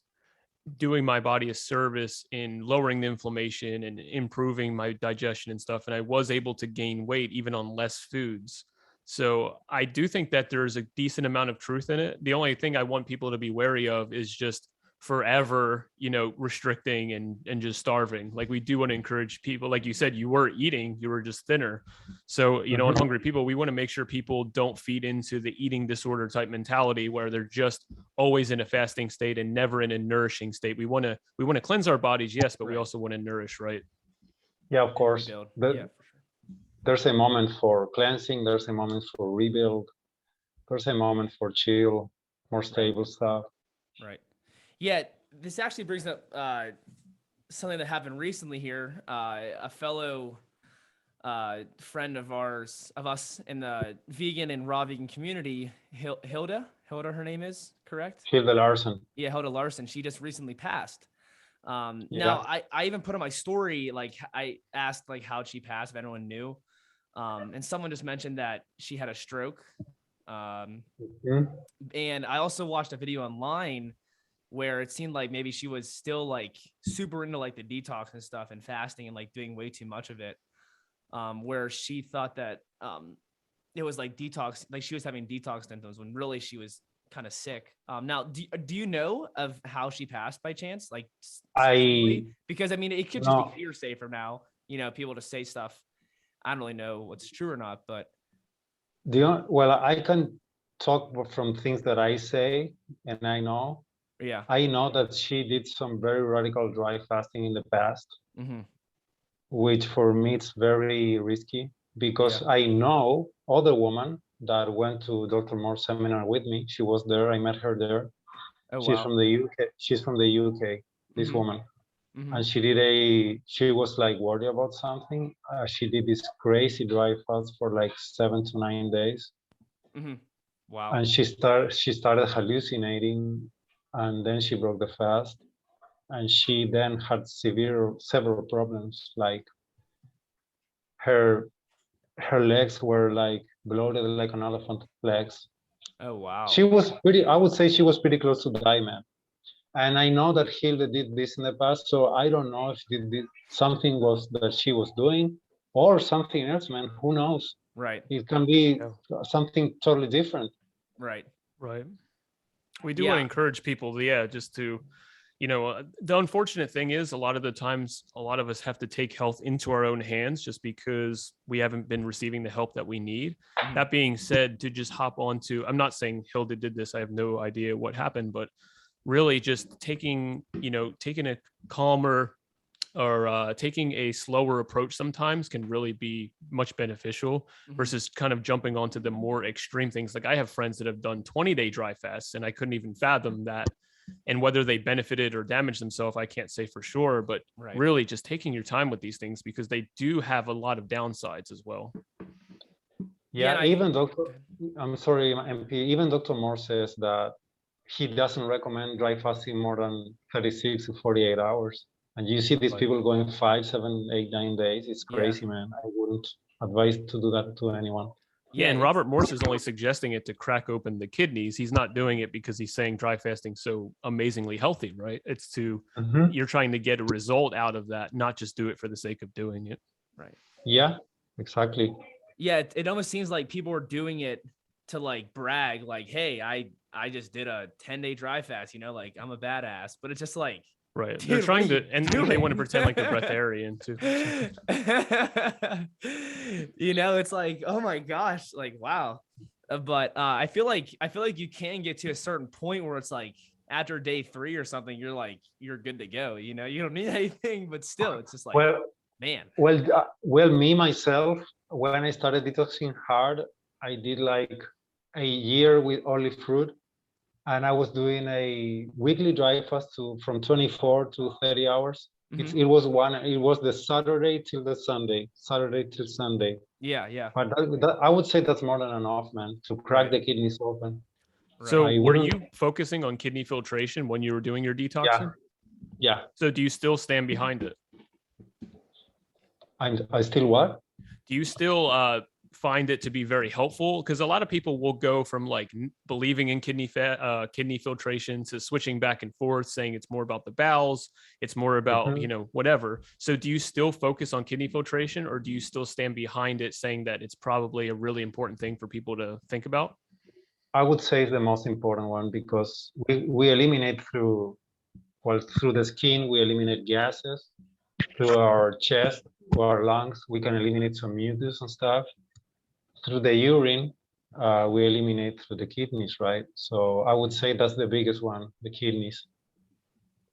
doing my body a service in lowering the inflammation and improving my digestion and stuff. And I was able to gain weight even on less foods. So I do think that there's a decent amount of truth in it. The only thing I want people to be wary of is just forever, restricting and just starving. Like, we do want to encourage people, like you said, you were eating, you were just thinner. So, on Hungry People, we want to make sure people don't feed into the eating disorder type mentality where they're just always in a fasting state and never in a nourishing state. We want to cleanse our bodies, yes, but we also want to nourish, right? Yeah, of course. Yeah, for sure. There's a moment for cleansing, there's a moment for rebuild, there's a moment for chill, more stable stuff. Right. Yeah, this actually brings up something that happened recently here. A fellow friend of us in the vegan and raw vegan community, Hilde, her name is, correct? Hilde Larsen. Yeah, Hilde Larsen. She just recently passed. Yeah. Now I even put on my story, like, I asked like how she passed, if anyone knew. And someone just mentioned that she had a stroke. And I also watched a video online where it seemed like maybe she was still like super into like the detox and stuff and fasting and like doing way too much of it. Where she thought that it was like detox, like she was having detox symptoms when really she was kind of sick. Now, do you know of how she passed by chance? Like, because I mean, it could just be hearsay from now, people to say stuff. I don't really know what's true or not, but. Well, I can talk from things that I say and I know. Yeah. I know that she did some very radical dry fasting in the past, which for me it's very risky because I know other woman that went to Dr. Moore's seminar with me. She was there. I met her there. Oh, She's wow. from the UK. She's from the UK, this woman. And she was like worried about something. She did this crazy dry fast for like 7 to 9 days. Wow. And she started hallucinating, and then she broke the fast. And she then had several problems, like her legs were like bloated like an elephant legs. Oh, wow. I would say she was pretty close to die, man. And I know that Hilde did this in the past, so I don't know if something was that she was doing or something else, man. Who knows? Right. It can be something totally different. Right. We do want to encourage people, just to, the unfortunate thing is a lot of the times, a lot of us have to take health into our own hands just because we haven't been receiving the help that we need. That being said, to just hop onto, I'm not saying Hilde did this. I have no idea what happened, but really just taking a calmer or taking a slower approach sometimes can really be much beneficial versus kind of jumping onto the more extreme things. Like, I have friends that have done 20-day dry fasts and I couldn't even fathom that. And whether they benefited or damaged themselves, I can't say for sure, but really just taking your time with these things because they do have a lot of downsides as well. Yeah, even I'm sorry, MP, even Dr. Moore says that he doesn't recommend dry fasting more than 36 to 48 hours. And you see these people going 5, 7, 8, 9 days. It's crazy, man. I wouldn't advise to do that to anyone. Yeah, and Robert Morse is only suggesting it to crack open the kidneys. He's not doing it because he's saying dry fasting so amazingly healthy, right? It's you're trying to get a result out of that, not just do it for the sake of doing it. Right. Yeah, exactly. Yeah, it almost seems like people are doing it to like brag, like, hey, I just did a 10-day dry fast, like I'm a badass. But it's just like, right. They're trying to, and they want to pretend like they're breatharian too. It's like, oh my gosh, like, wow. But I feel like you can get to a certain point where it's like after day 3 or something, you're good to go. You don't need anything, but still, it's just like, man. Well, me myself, when I started detoxing hard, I did like a year with only fruit. And I was doing a weekly dry fast from 24 to 30 hours. It was the Saturday till the Sunday, Saturday till Sunday. Yeah. But I would say that's more than enough, man, to crack the kidneys open. So were you focusing on kidney filtration when you were doing your detoxing? Yeah. So do you still stand behind it? I still what? Do you still find it to be very helpful? Because a lot of people will go from like believing in kidney filtration to switching back and forth, saying it's more about the bowels, it's more about, whatever. So do you still focus on kidney filtration, or do you still stand behind it, saying that it's probably a really important thing for people to think about? I would say it's the most important one, because we eliminate through the skin, we eliminate gases. Through our chest, to our lungs, we can eliminate some mucus and stuff. Through the urine, we eliminate through the kidneys, right? So I would say that's the biggest one, the kidneys.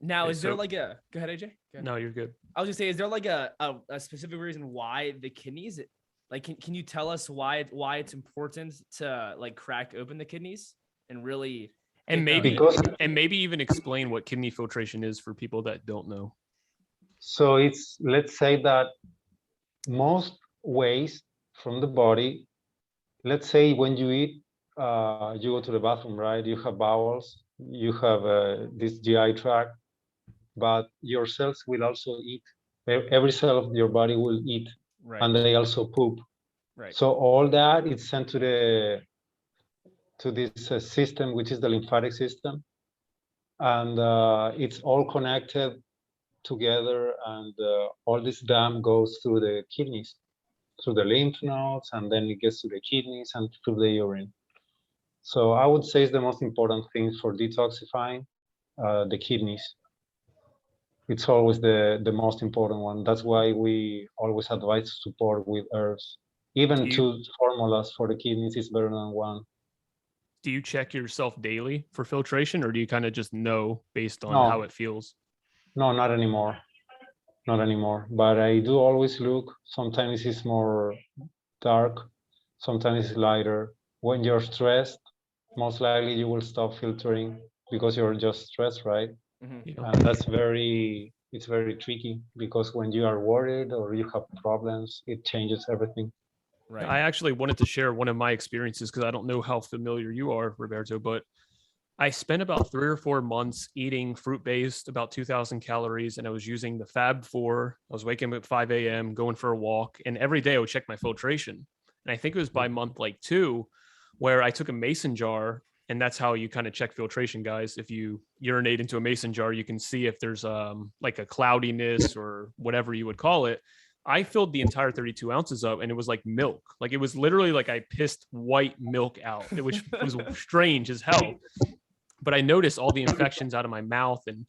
Now, is there like go ahead, AJ? Go ahead. No, you're good. I was gonna say, is there like a specific reason why the kidneys, like, can you tell us why it's important to like crack open the kidneys and really, and maybe even explain what kidney filtration is for people that don't know. So let's say that most waste from the body, let's say when you eat, you go to the bathroom, right? You have bowels, you have this GI tract, but your cells will also eat. Every cell of your body will eat, right, and they also poop. Right. So all that is sent to this system, which is the lymphatic system, and it's all connected together, and all this dam goes through the kidneys, through the lymph nodes, and then it gets to the kidneys and through the urine. So I would say it's the most important thing for detoxifying the kidneys. It's always the most important one. That's why we always advise to support with herbs. Even 2 formulas for the kidneys is better than 1. Do you check yourself daily for filtration, or do you kind of just know based on how it feels? No, not anymore. Not anymore. But I do always look. Sometimes it's more dark, sometimes it's lighter. When you're stressed, most likely you will stop filtering because you're just stressed, right? Mm-hmm. And it's very tricky, because when you are worried or you have problems, it changes everything. Right. I actually wanted to share one of my experiences, because I don't know how familiar you are, Roberto, but I spent about 3 or 4 months eating fruit-based, about 2,000 calories, and I was using the Fab 4. I was waking up at 5 a.m., going for a walk, and every day I would check my filtration. And I think it was by month like 2 where I took a mason jar, and that's how you kind of check filtration, guys. If you urinate into a mason jar, you can see if there's like a cloudiness or whatever you would call it. I filled the entire 32 ounces up, and it was like milk. Like, it was literally like I pissed white milk out, which was strange as hell. But I noticed all the infections out of my mouth, and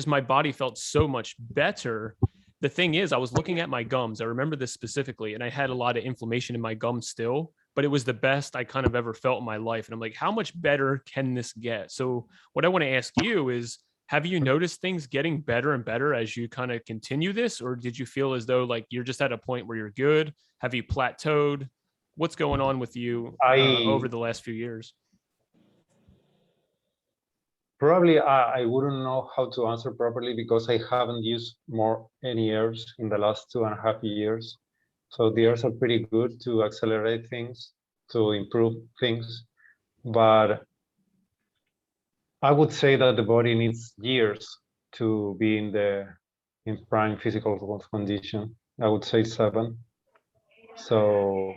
my body felt so much better. The thing is, I was looking at my gums. I remember this specifically, and I had a lot of inflammation in my gums still, but it was the best I kind of ever felt in my life. And I'm like, how much better can this get? So what I want to ask you is, have you noticed things getting better and better as you kind of continue this? Or did you feel as though like you're just at a point where you're good? Have you plateaued? What's going on with you over the last few years? Probably I wouldn't know how to answer properly, because I haven't used any herbs in the last 2.5 years. So the herbs are pretty good to accelerate things, to improve things. But I would say that the body needs years to be in prime physical condition. I would say 7. So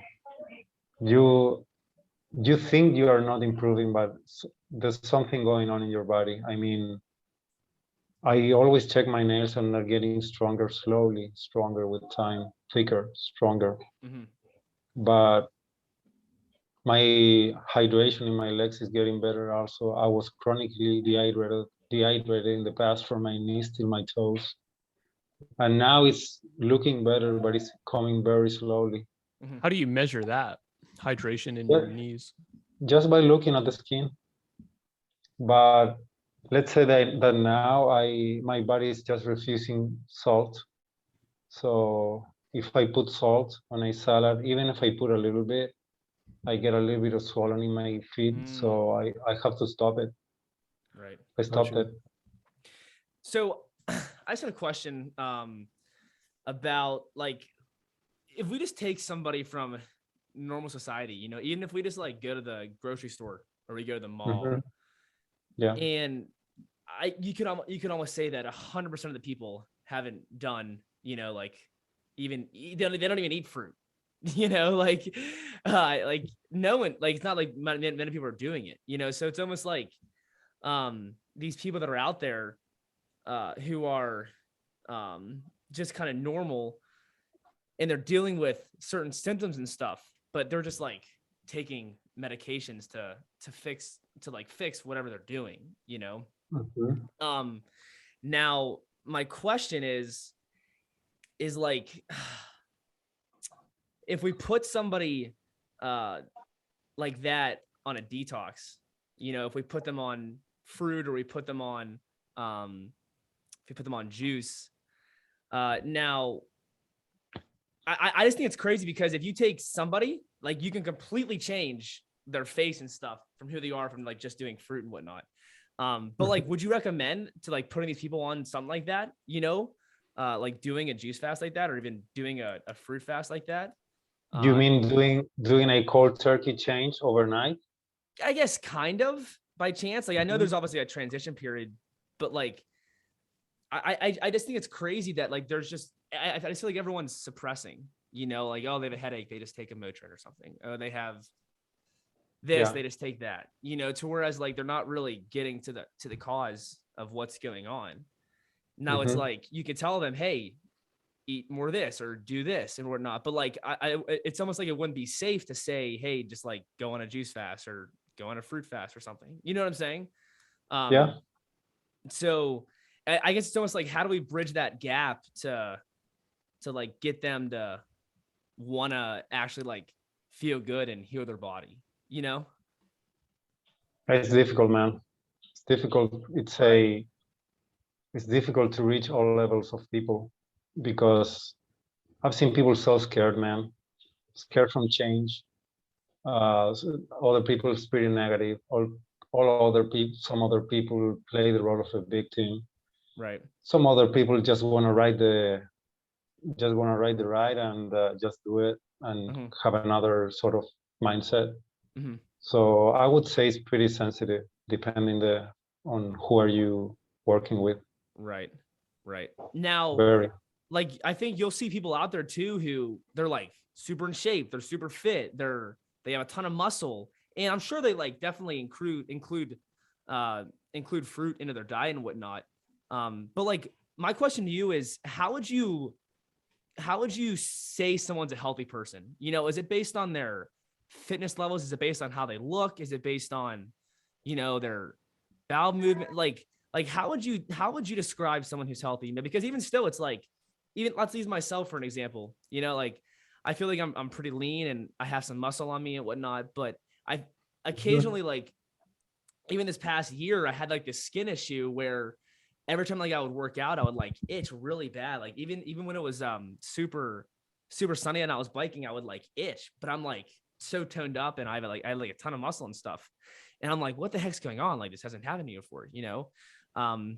you think you are not improving, but there's something going on in your body. I mean, I always check my nails, and they're getting stronger slowly, stronger with time, thicker, stronger. Mm-hmm. But my hydration in my legs is getting better also. I was chronically dehydrated in the past, from my knees till my toes. And now it's looking better, but it's coming very slowly. Mm-hmm. How do you measure that hydration in your knees? Just by looking at the skin. But let's say that now my body is just refusing salt. So if I put salt on a salad, even if I put a little bit, I get a little bit of swollen in my feet. So I have to stop it. Right. I stopped it. So I just had a question about, like, if we just take somebody from normal society, even if we just like go to the grocery store or we go to the mall, Mm-hmm. Yeah, and you can almost say that 100% of the people haven't done, like, even they don't even eat fruit, like no one, like, it's not like many people are doing it, so it's almost like these people that are out there who are just kind of normal, and they're dealing with certain symptoms and stuff, but they're just like taking medications to fix whatever they're doing, Mhm. Now my question is like, if we put somebody like that on a detox, if we put them on fruit, or we put them on if we put them on juice, now I just think it's crazy, because if you take somebody, like, you can completely change their face and stuff from who they are from like just doing fruit and whatnot. But like, would you recommend to like putting these people on something like that, like doing a juice fast like that, or even doing a fruit fast like that? You mean doing a cold turkey change overnight? I guess kind of by chance. Like, I know Mhm. there's obviously a transition period, but like, I just think it's crazy that like there's just I just feel like everyone's suppressing, like, oh, they have a headache, they just take a Motrin or something. Oh, they have this, Yeah. they just take that, to whereas like they're not really getting to the cause of what's going on. Now it's Mhm. like you could tell them, hey, eat more of this or do this and whatnot, but like it's almost like it wouldn't be safe to say, hey, just like go on a juice fast or go on a fruit fast or something. You know what I'm saying? Yeah. So I guess it's almost like, how do we bridge that gap to like get them to want to actually like feel good and heal their body, It's difficult, man. It's difficult. It's difficult to reach all levels of people, because I've seen people so scared, man, scared from change. Other people is pretty negative. All other people, some other people play the role of a victim. Right. Some other people just want to ride the ride and just do it and Mm-hmm. have another sort of mindset. Mm-hmm. So I would say it's pretty sensitive, depending on who are you working with. Right. Now, Very. like, I think you'll see people out there too who they're like super in shape, they're super fit, they have a ton of muscle, and I'm sure they like definitely include fruit into their diet and whatnot. But like, my question to you is, how would you say someone's a healthy person? Is it based on their fitness levels? Is it based on how they look? Is it based on, their bowel movement? Like how would you describe someone who's healthy? Because even still, it's like, even let's use myself for an example. Like, I feel like I'm pretty lean and I have some muscle on me and whatnot, but I occasionally, like, even this past year, I had like this skin issue where every time like I would work out, I would like itch really bad. Like even when it was super sunny and I was biking, I would like itch. But I'm like so toned up and I have like a ton of muscle and stuff. And I'm like, what the heck's going on? Like, this hasn't happened to me before, And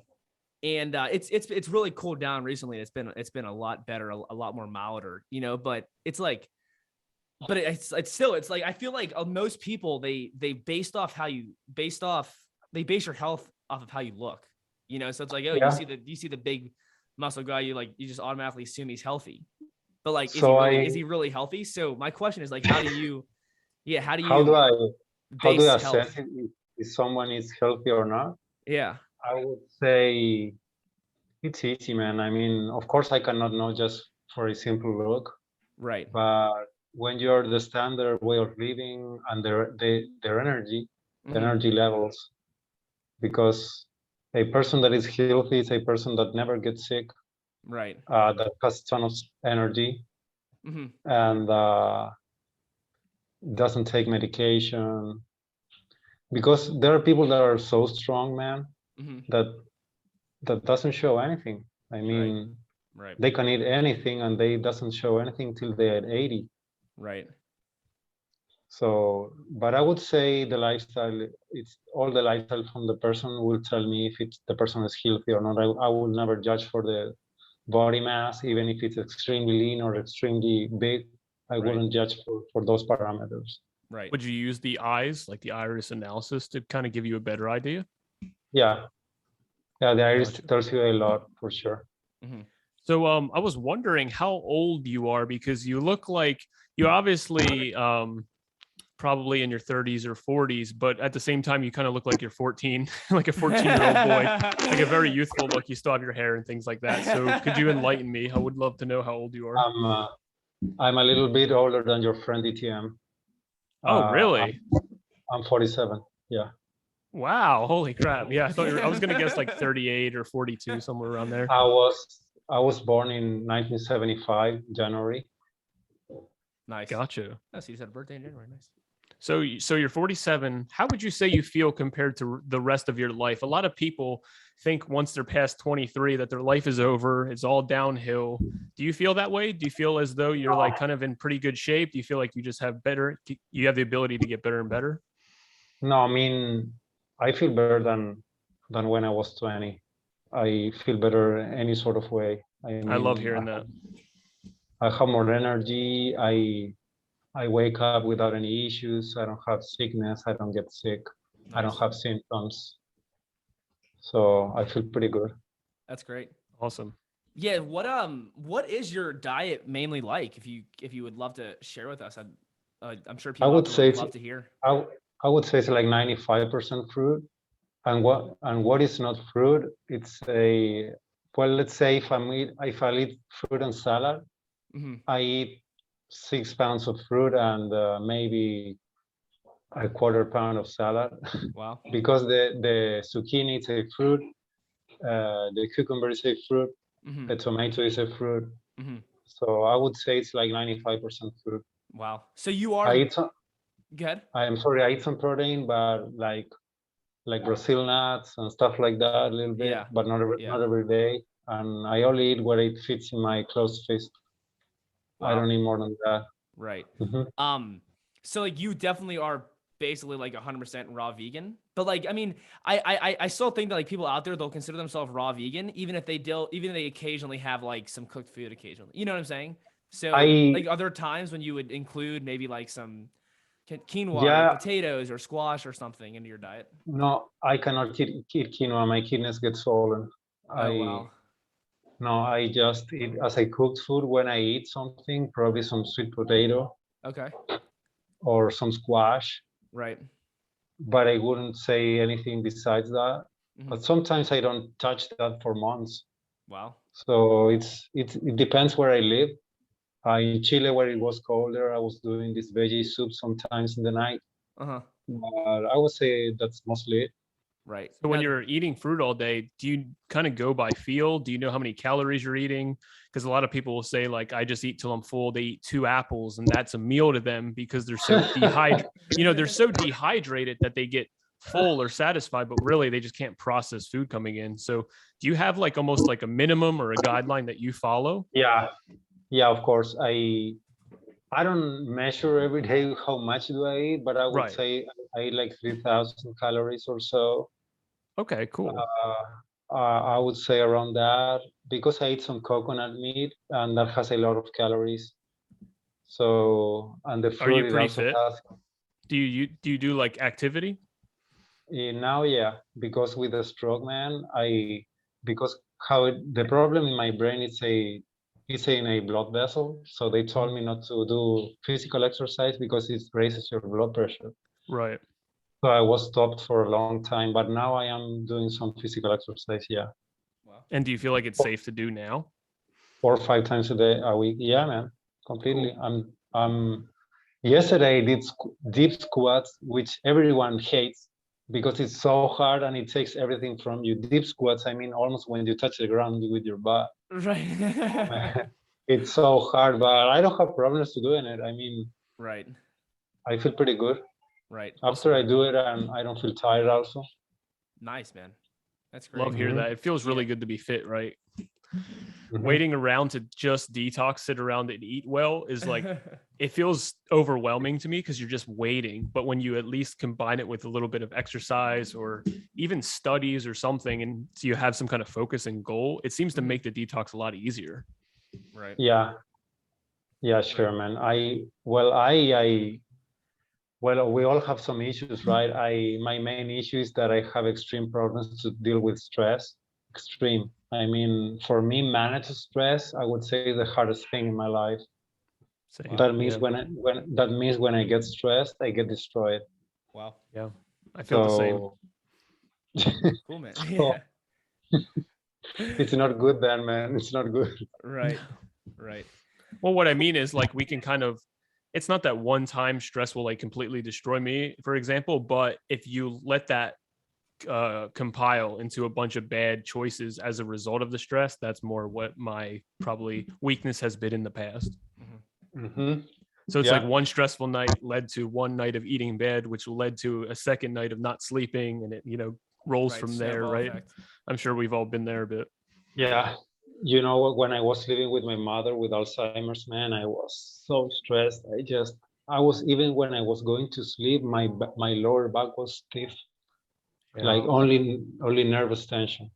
it's really cooled down recently. It's been a lot better, a lot more milder, But it's like, but it's still, it's like, I feel like most people, they base your health off of how you look, so it's like, oh, Yeah. you see the big muscle guy, you just automatically assume he's healthy, but like, So is he really healthy? So my question is like, how do you how do I base assess health? if someone is healthy or not? Yeah. I would say it's easy, man. I mean, of course, I cannot know just for a simple look, Right. but when you understand their way of living and their energy, the Mm-hmm. energy levels, because a person that is healthy is a person that never gets sick, Right. that has a ton of energy, Mm-hmm. and doesn't take medication. Because there are people that are so strong, man, Mm-hmm. that doesn't show anything. I Right. mean, Right. they can eat anything and they doesn't show anything till they're at 80. Right. So, but I would say the lifestyle, it's all the lifestyle from the person will tell me if it's the person is healthy or not. I will never judge for the body mass, even if it's extremely lean or extremely big. I Right. wouldn't judge for those parameters. Right. Would you use the eyes, like the iris analysis, to kind of give you a better idea? Yeah. Yeah, the iris Gotcha. tells you a lot for sure. Mm-hmm. So I was wondering how old you are, because you look like you obviously probably in your 30s or 40s, but at the same time you kind of look like you're 14, like a 14-year-old boy. It's like a very youthful look. You still have your hair and things like that. So could you enlighten me? I would love to know how old you are. I'm a little bit older than your friend ETM. Oh, really? I'm 47. Yeah. Wow. Holy crap. Yeah. I was going to guess like 38 or 42, somewhere around there. I was born in 1975, January. Nice. Gotcha. Oh, so you said a birthday in January. Nice. So you're 47. How would you say you feel compared to the rest of your life? A lot of people think once they're past 23 that their life is over. It's all downhill. Do you feel that way? Do you feel as though you're like kind of in pretty good shape? Do you feel like you just have you have the ability to get better and better? No, I mean, I feel better than when I was 20. I feel better any sort of way. I love hearing that. I have more energy. I wake up without any issues. I don't have sickness. I don't get sick. Nice. I don't have symptoms. So I feel pretty good. That's great. Awesome. Yeah. What is your diet mainly like? If you would love to share with us, I'm sure people would love to hear. I would say it's like 95% fruit. And what is not fruit? It's let's say if I eat fruit and salad, I eat 6 pounds of fruit and maybe a quarter pound of salad. Wow. Because the zucchini is a fruit, the cucumber is a fruit, the tomato is a fruit. So I would say it's like 95% fruit. Wow. So you are. I eat some. Good. I eat some protein, but like Brazil nuts and stuff like that a little bit, but not every day. And I only eat what it fits in my closed fist. Wow. I don't need more than that. Right. So like you definitely are basically like 100% raw vegan, but like I mean I still think that like people out there, they'll consider themselves raw vegan even if they occasionally have like some cooked food occasionally. You know what I'm saying? So like are there times when you would include maybe like some quinoa or potatoes or squash or something into your diet? No, I cannot eat quinoa. My kidneys get swollen. Wow. No, I just eat as I cooked food. When I eat something, probably some sweet potato. Okay. Or some squash. Right. But I wouldn't say anything besides that. But sometimes I don't touch that for months. Wow. So it depends where I live. In Chile, where it was colder, I was doing this veggie soup sometimes in the night. But I would say that's mostly it. Right. So when you're eating fruit all day, do you kind of go by feel? Do you know how many calories you're eating? Because a lot of people will say, like, I just eat till I'm full. They eat 2 apples and that's a meal to them because they're so dehydrated. They're so dehydrated that they get full or satisfied, but really they just can't process food coming in. So do you have like almost like a minimum or a guideline that you follow? Yeah, of course. I don't measure every day how much do I eat, but I would say I eat like 3,000 calories or so. Okay, cool. I would say around that because I eat some coconut meat and that has a lot of calories. So, and the fruit. Are you pretty fit? Do you do like activity? Now, yeah, because with the stroke, man, because the problem in my brain is in a blood vessel. So they told me not to do physical exercise because it raises your blood pressure. Right. So I was stopped for a long time, but now I am doing some physical exercise. Yeah. Wow. And do you feel like it's safe to do now? 4 or 5 times a week. Yeah, man, completely. Cool. Yesterday I did deep squats, which everyone hates because it's so hard and it takes everything from you. Deep squats, I mean, almost when you touch the ground with your butt. Right. It's so hard, but I don't have problems to doing it. I mean, right. I feel pretty good. Right. After I do it, and I don't feel tired also. Nice, man. That's great. Love hearing that. It feels really good to be fit, right? Waiting around to just detox, sit around and eat well is like, it feels overwhelming to me because you're just waiting. But when you at least combine it with a little bit of exercise or even studies or something, and so you have some kind of focus and goal, it seems to make the detox a lot easier. Right. Yeah, sure, man. Well, we all have some issues, right? My main issue is that I have extreme problems to deal with stress. Extreme. I mean, for me, manage stress, I would say the hardest thing in my life. Same. That means Yeah. when I get stressed, I get destroyed. Wow. Yeah. I feel the same. So, Cool, man. so Yeah. it's not good then, man. It's not good. Right. Right. Well, what I mean is like we can kind of, it's not that one time stress will like completely destroy me, for example, but if you let that compile into a bunch of bad choices as a result of the stress, that's more what my probably weakness has been in the past. Mm-hmm. So it's like Yeah. one stressful night led to one night of eating bad, which led to a second night of not sleeping, and it, you know, rolls Right. from there, Snowball right? effect. I'm sure we've all been there a bit. Yeah. You know what? When I was living with my mother with Alzheimer's, man, I was so stressed. I was, even when I was going to sleep, my lower back was stiff, like Wow. only nervous tension.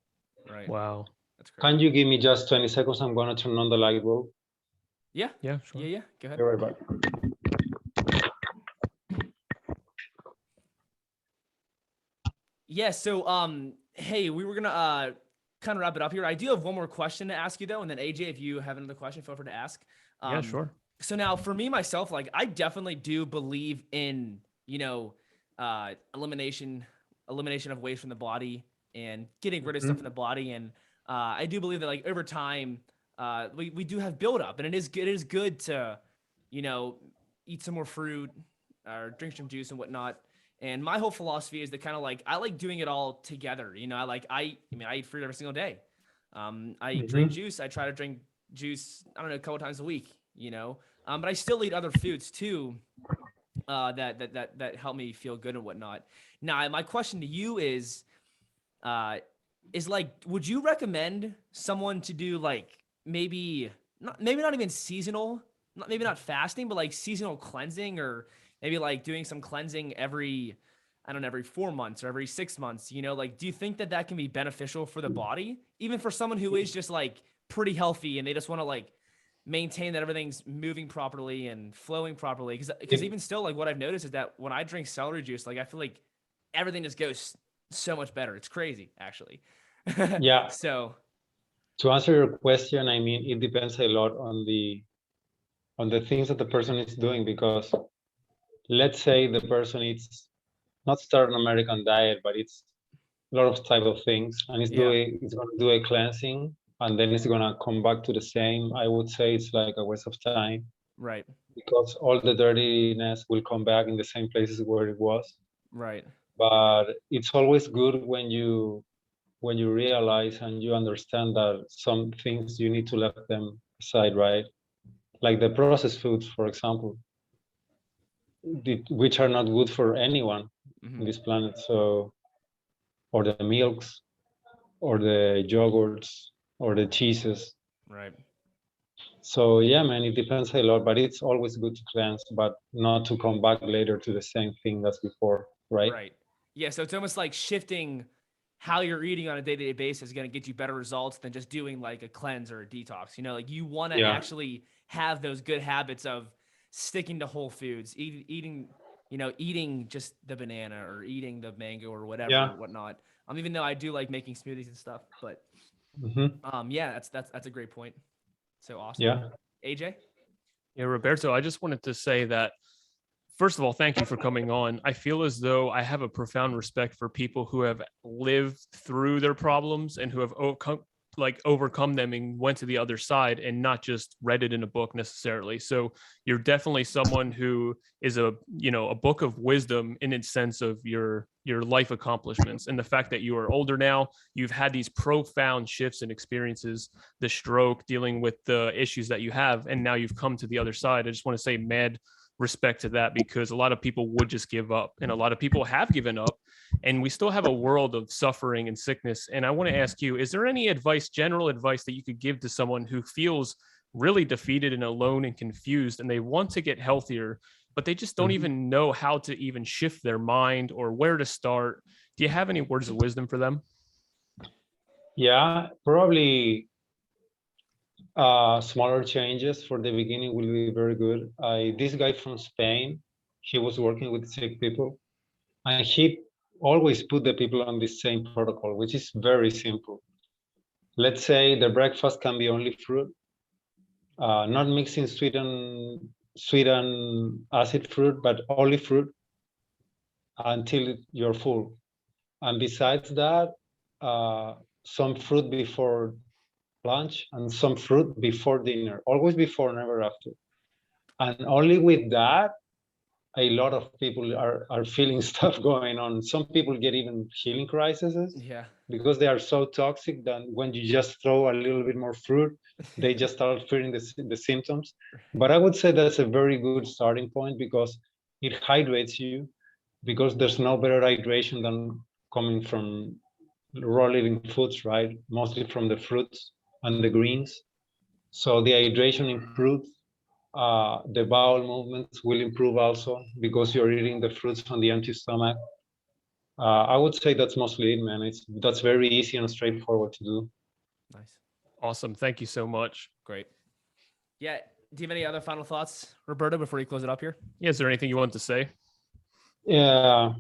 Right. Wow. That's crazy. Can you give me just 20 seconds? I'm gonna turn on the light bulb. Yeah. Yeah, sure. Yeah. Yeah. Go ahead. Be right back. Yeah. So, hey, we were gonna kind of wrap it up here. I do have one more question to ask you though, and then AJ, if you have another question, feel free to ask. Yeah, sure. So now, for me myself, like I definitely do believe in elimination of waste from the body and getting rid of stuff in the body, and I do believe that like over time, we do have buildup, and it is good to, you know, eat some more fruit or drink some juice and whatnot. And my whole philosophy is that kind of like I like doing it all together. You know, I eat fruit every single day. I drink juice. I try to drink juice, I don't know, a couple times a week, you know. But I still eat other foods too, that help me feel good and whatnot. Now, my question to you is like, would you recommend someone to do like maybe not even seasonal, maybe not fasting, but like seasonal cleansing, or maybe like doing some cleansing every, I don't know, every 4 months or every 6 months, you know, like, do you think that that can be beneficial for the body, even for someone who is just like pretty healthy and they just want to like maintain that everything's moving properly and flowing properly? Because even still, like what I've noticed is that when I drink celery juice, like I feel like everything just goes so much better. It's crazy, actually. Yeah. So To answer your question, I mean, it depends a lot on the things that the person is doing, because let's say the person eats not start an American diet, but it's a lot of type of things, and it's yeah, it's gonna do a cleansing, and then it's gonna come back to the same. I would say it's like a waste of time, right, because all the dirtiness will come back in the same places where it was. right, But it's always good when you realize and you understand that some things you need to let them aside, right? Like the processed foods, for example, which are not good for anyone in this planet. So, or the milks, or the yogurts, or the cheeses. right. So yeah, man, it depends a lot, but it's always good to cleanse, but not to come back later to the same thing as before, right? Right. Yeah. So it's almost like shifting how you're eating on a day-to-day basis is going to get you better results than just doing like a cleanse or a detox. You know, like you want to Yeah. actually have those good habits of sticking to whole foods, eating just the banana or eating the mango or whatever, Yeah. or whatnot. Even though I do like making smoothies and stuff, but yeah, that's a great point. So awesome. Yeah. AJ? Yeah, Roberto, I just wanted to say that, first of all, thank you for coming on. I feel as though I have a profound respect for people who have lived through their problems and who have overcome them and went to the other side, and not just read it in a book necessarily. So you're definitely someone who is a book of wisdom in its sense of your life accomplishments, and the fact that you are older now, you've had these profound shifts and experiences, the stroke, dealing with the issues that you have, and now you've come to the other side. I just want to say mad respect to that, because a lot of people would just give up, and a lot of people have given up, and we still have a world of suffering and sickness. And I want to ask you, is there any advice, general advice, that you could give to someone who feels really defeated and alone and confused, and they want to get healthier, but they just don't even know how to even shift their mind or where to start? Do you have any words of wisdom for them? Yeah, probably smaller changes for the beginning will be very good. This guy from Spain, he was working with sick people, and he always put the people on the same protocol, which is very simple. let's say the breakfast can be only fruit, not mixing sweet and acid fruit, but only fruit until you're full. And besides that, some fruit before lunch and some fruit before dinner, always before, never after. And only with that, a lot of people are feeling stuff going on. Some people get even healing crises Yeah. because they are so toxic that when you just throw a little bit more fruit, they just start feeling the symptoms. But I would say that's a very good starting point because it hydrates you, because there's no better hydration than coming from raw living foods, right? Mostly from the fruits and the greens. So the hydration improves. The bowel movements will improve also because you're eating the fruits on the empty stomach. I would say that's mostly it, man. That's very easy and straightforward to do. Nice. Awesome. Thank you so much. Great. Yeah. Do you have any other final thoughts, Roberto, before you close it up here? Yeah, is there anything you want to say? Yeah,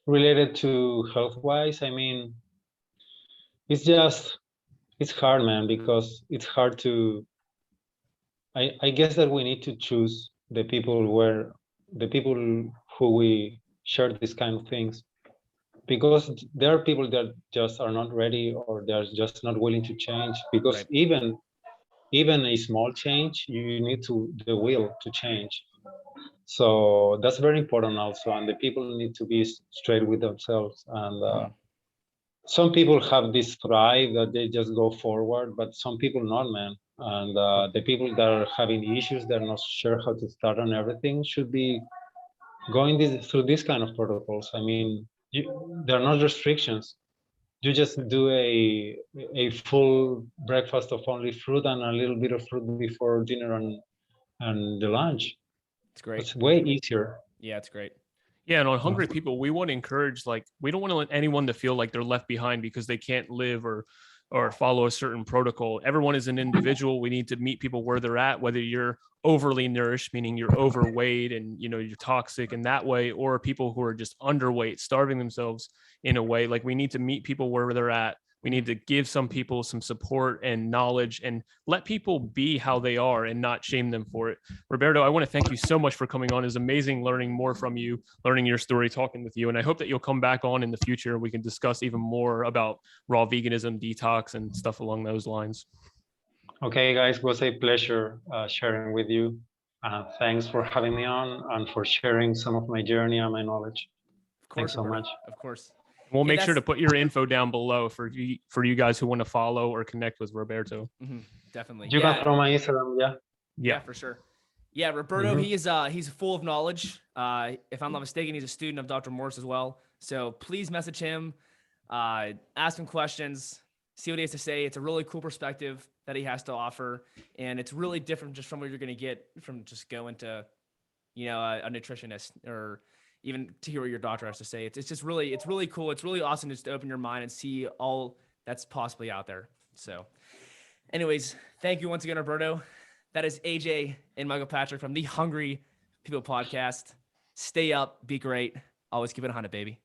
related to health-wise, I mean, it's hard, man, because it's hard to. I guess that we need to choose the people who we share these kind of things, because there are people that just are not ready or they're just not willing to change, because Right. even a small change, you need the will to change. So that's very important also, and the people need to be straight with themselves. And some people have this drive that they just go forward, but some people not, man. And the people that are having issues, they're not sure how to start on everything, should be going through these kind of protocols. I mean, there are not restrictions. You just do a full breakfast of only fruit and a little bit of fruit before dinner and the lunch. It's great. It's way easier. Yeah, it's great. Yeah, and on Hungry People, we want to encourage, like, we don't want to let anyone to feel like they're left behind because they can't live or follow a certain protocol. Everyone is an individual. We need to meet people where they're at, whether you're overly nourished, meaning you're overweight and you're toxic in that way, or people who are just underweight, starving themselves in a way. Like, we need to meet people where they're at. We need to give some people some support and knowledge and let people be how they are and not shame them for it. Roberto, I want to thank you so much for coming on. It's amazing learning more from you, learning your story, talking with you. And I hope that you'll come back on in the future and we can discuss even more about raw veganism, detox, and stuff along those lines. Okay, guys, it was a pleasure sharing with you. Thanks for having me on and for sharing some of my journey and my knowledge. Of course. Thanks so much. Of course. We'll make sure to put your info down below for you guys who want to follow or connect with Roberto. Definitely. You can throw my Instagram, yeah, for sure. Yeah, Roberto, he's full of knowledge. If I'm not mistaken, he's a student of Dr. Morse as well. So please message him, ask him questions, see what he has to say. It's a really cool perspective that he has to offer, and it's really different just from what you're going to get from just going to, a nutritionist or even to hear what your doctor has to say. It's just really, it's really cool. It's really awesome just to open your mind and see all that's possibly out there. So anyways, thank you once again, Roberto. That is AJ and Michael Patrick from the Hungry People podcast. Stay up, be great. Always keep it 100, baby.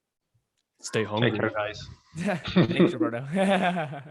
Stay hungry. Take care, guys. Thanks, Roberto. Bye.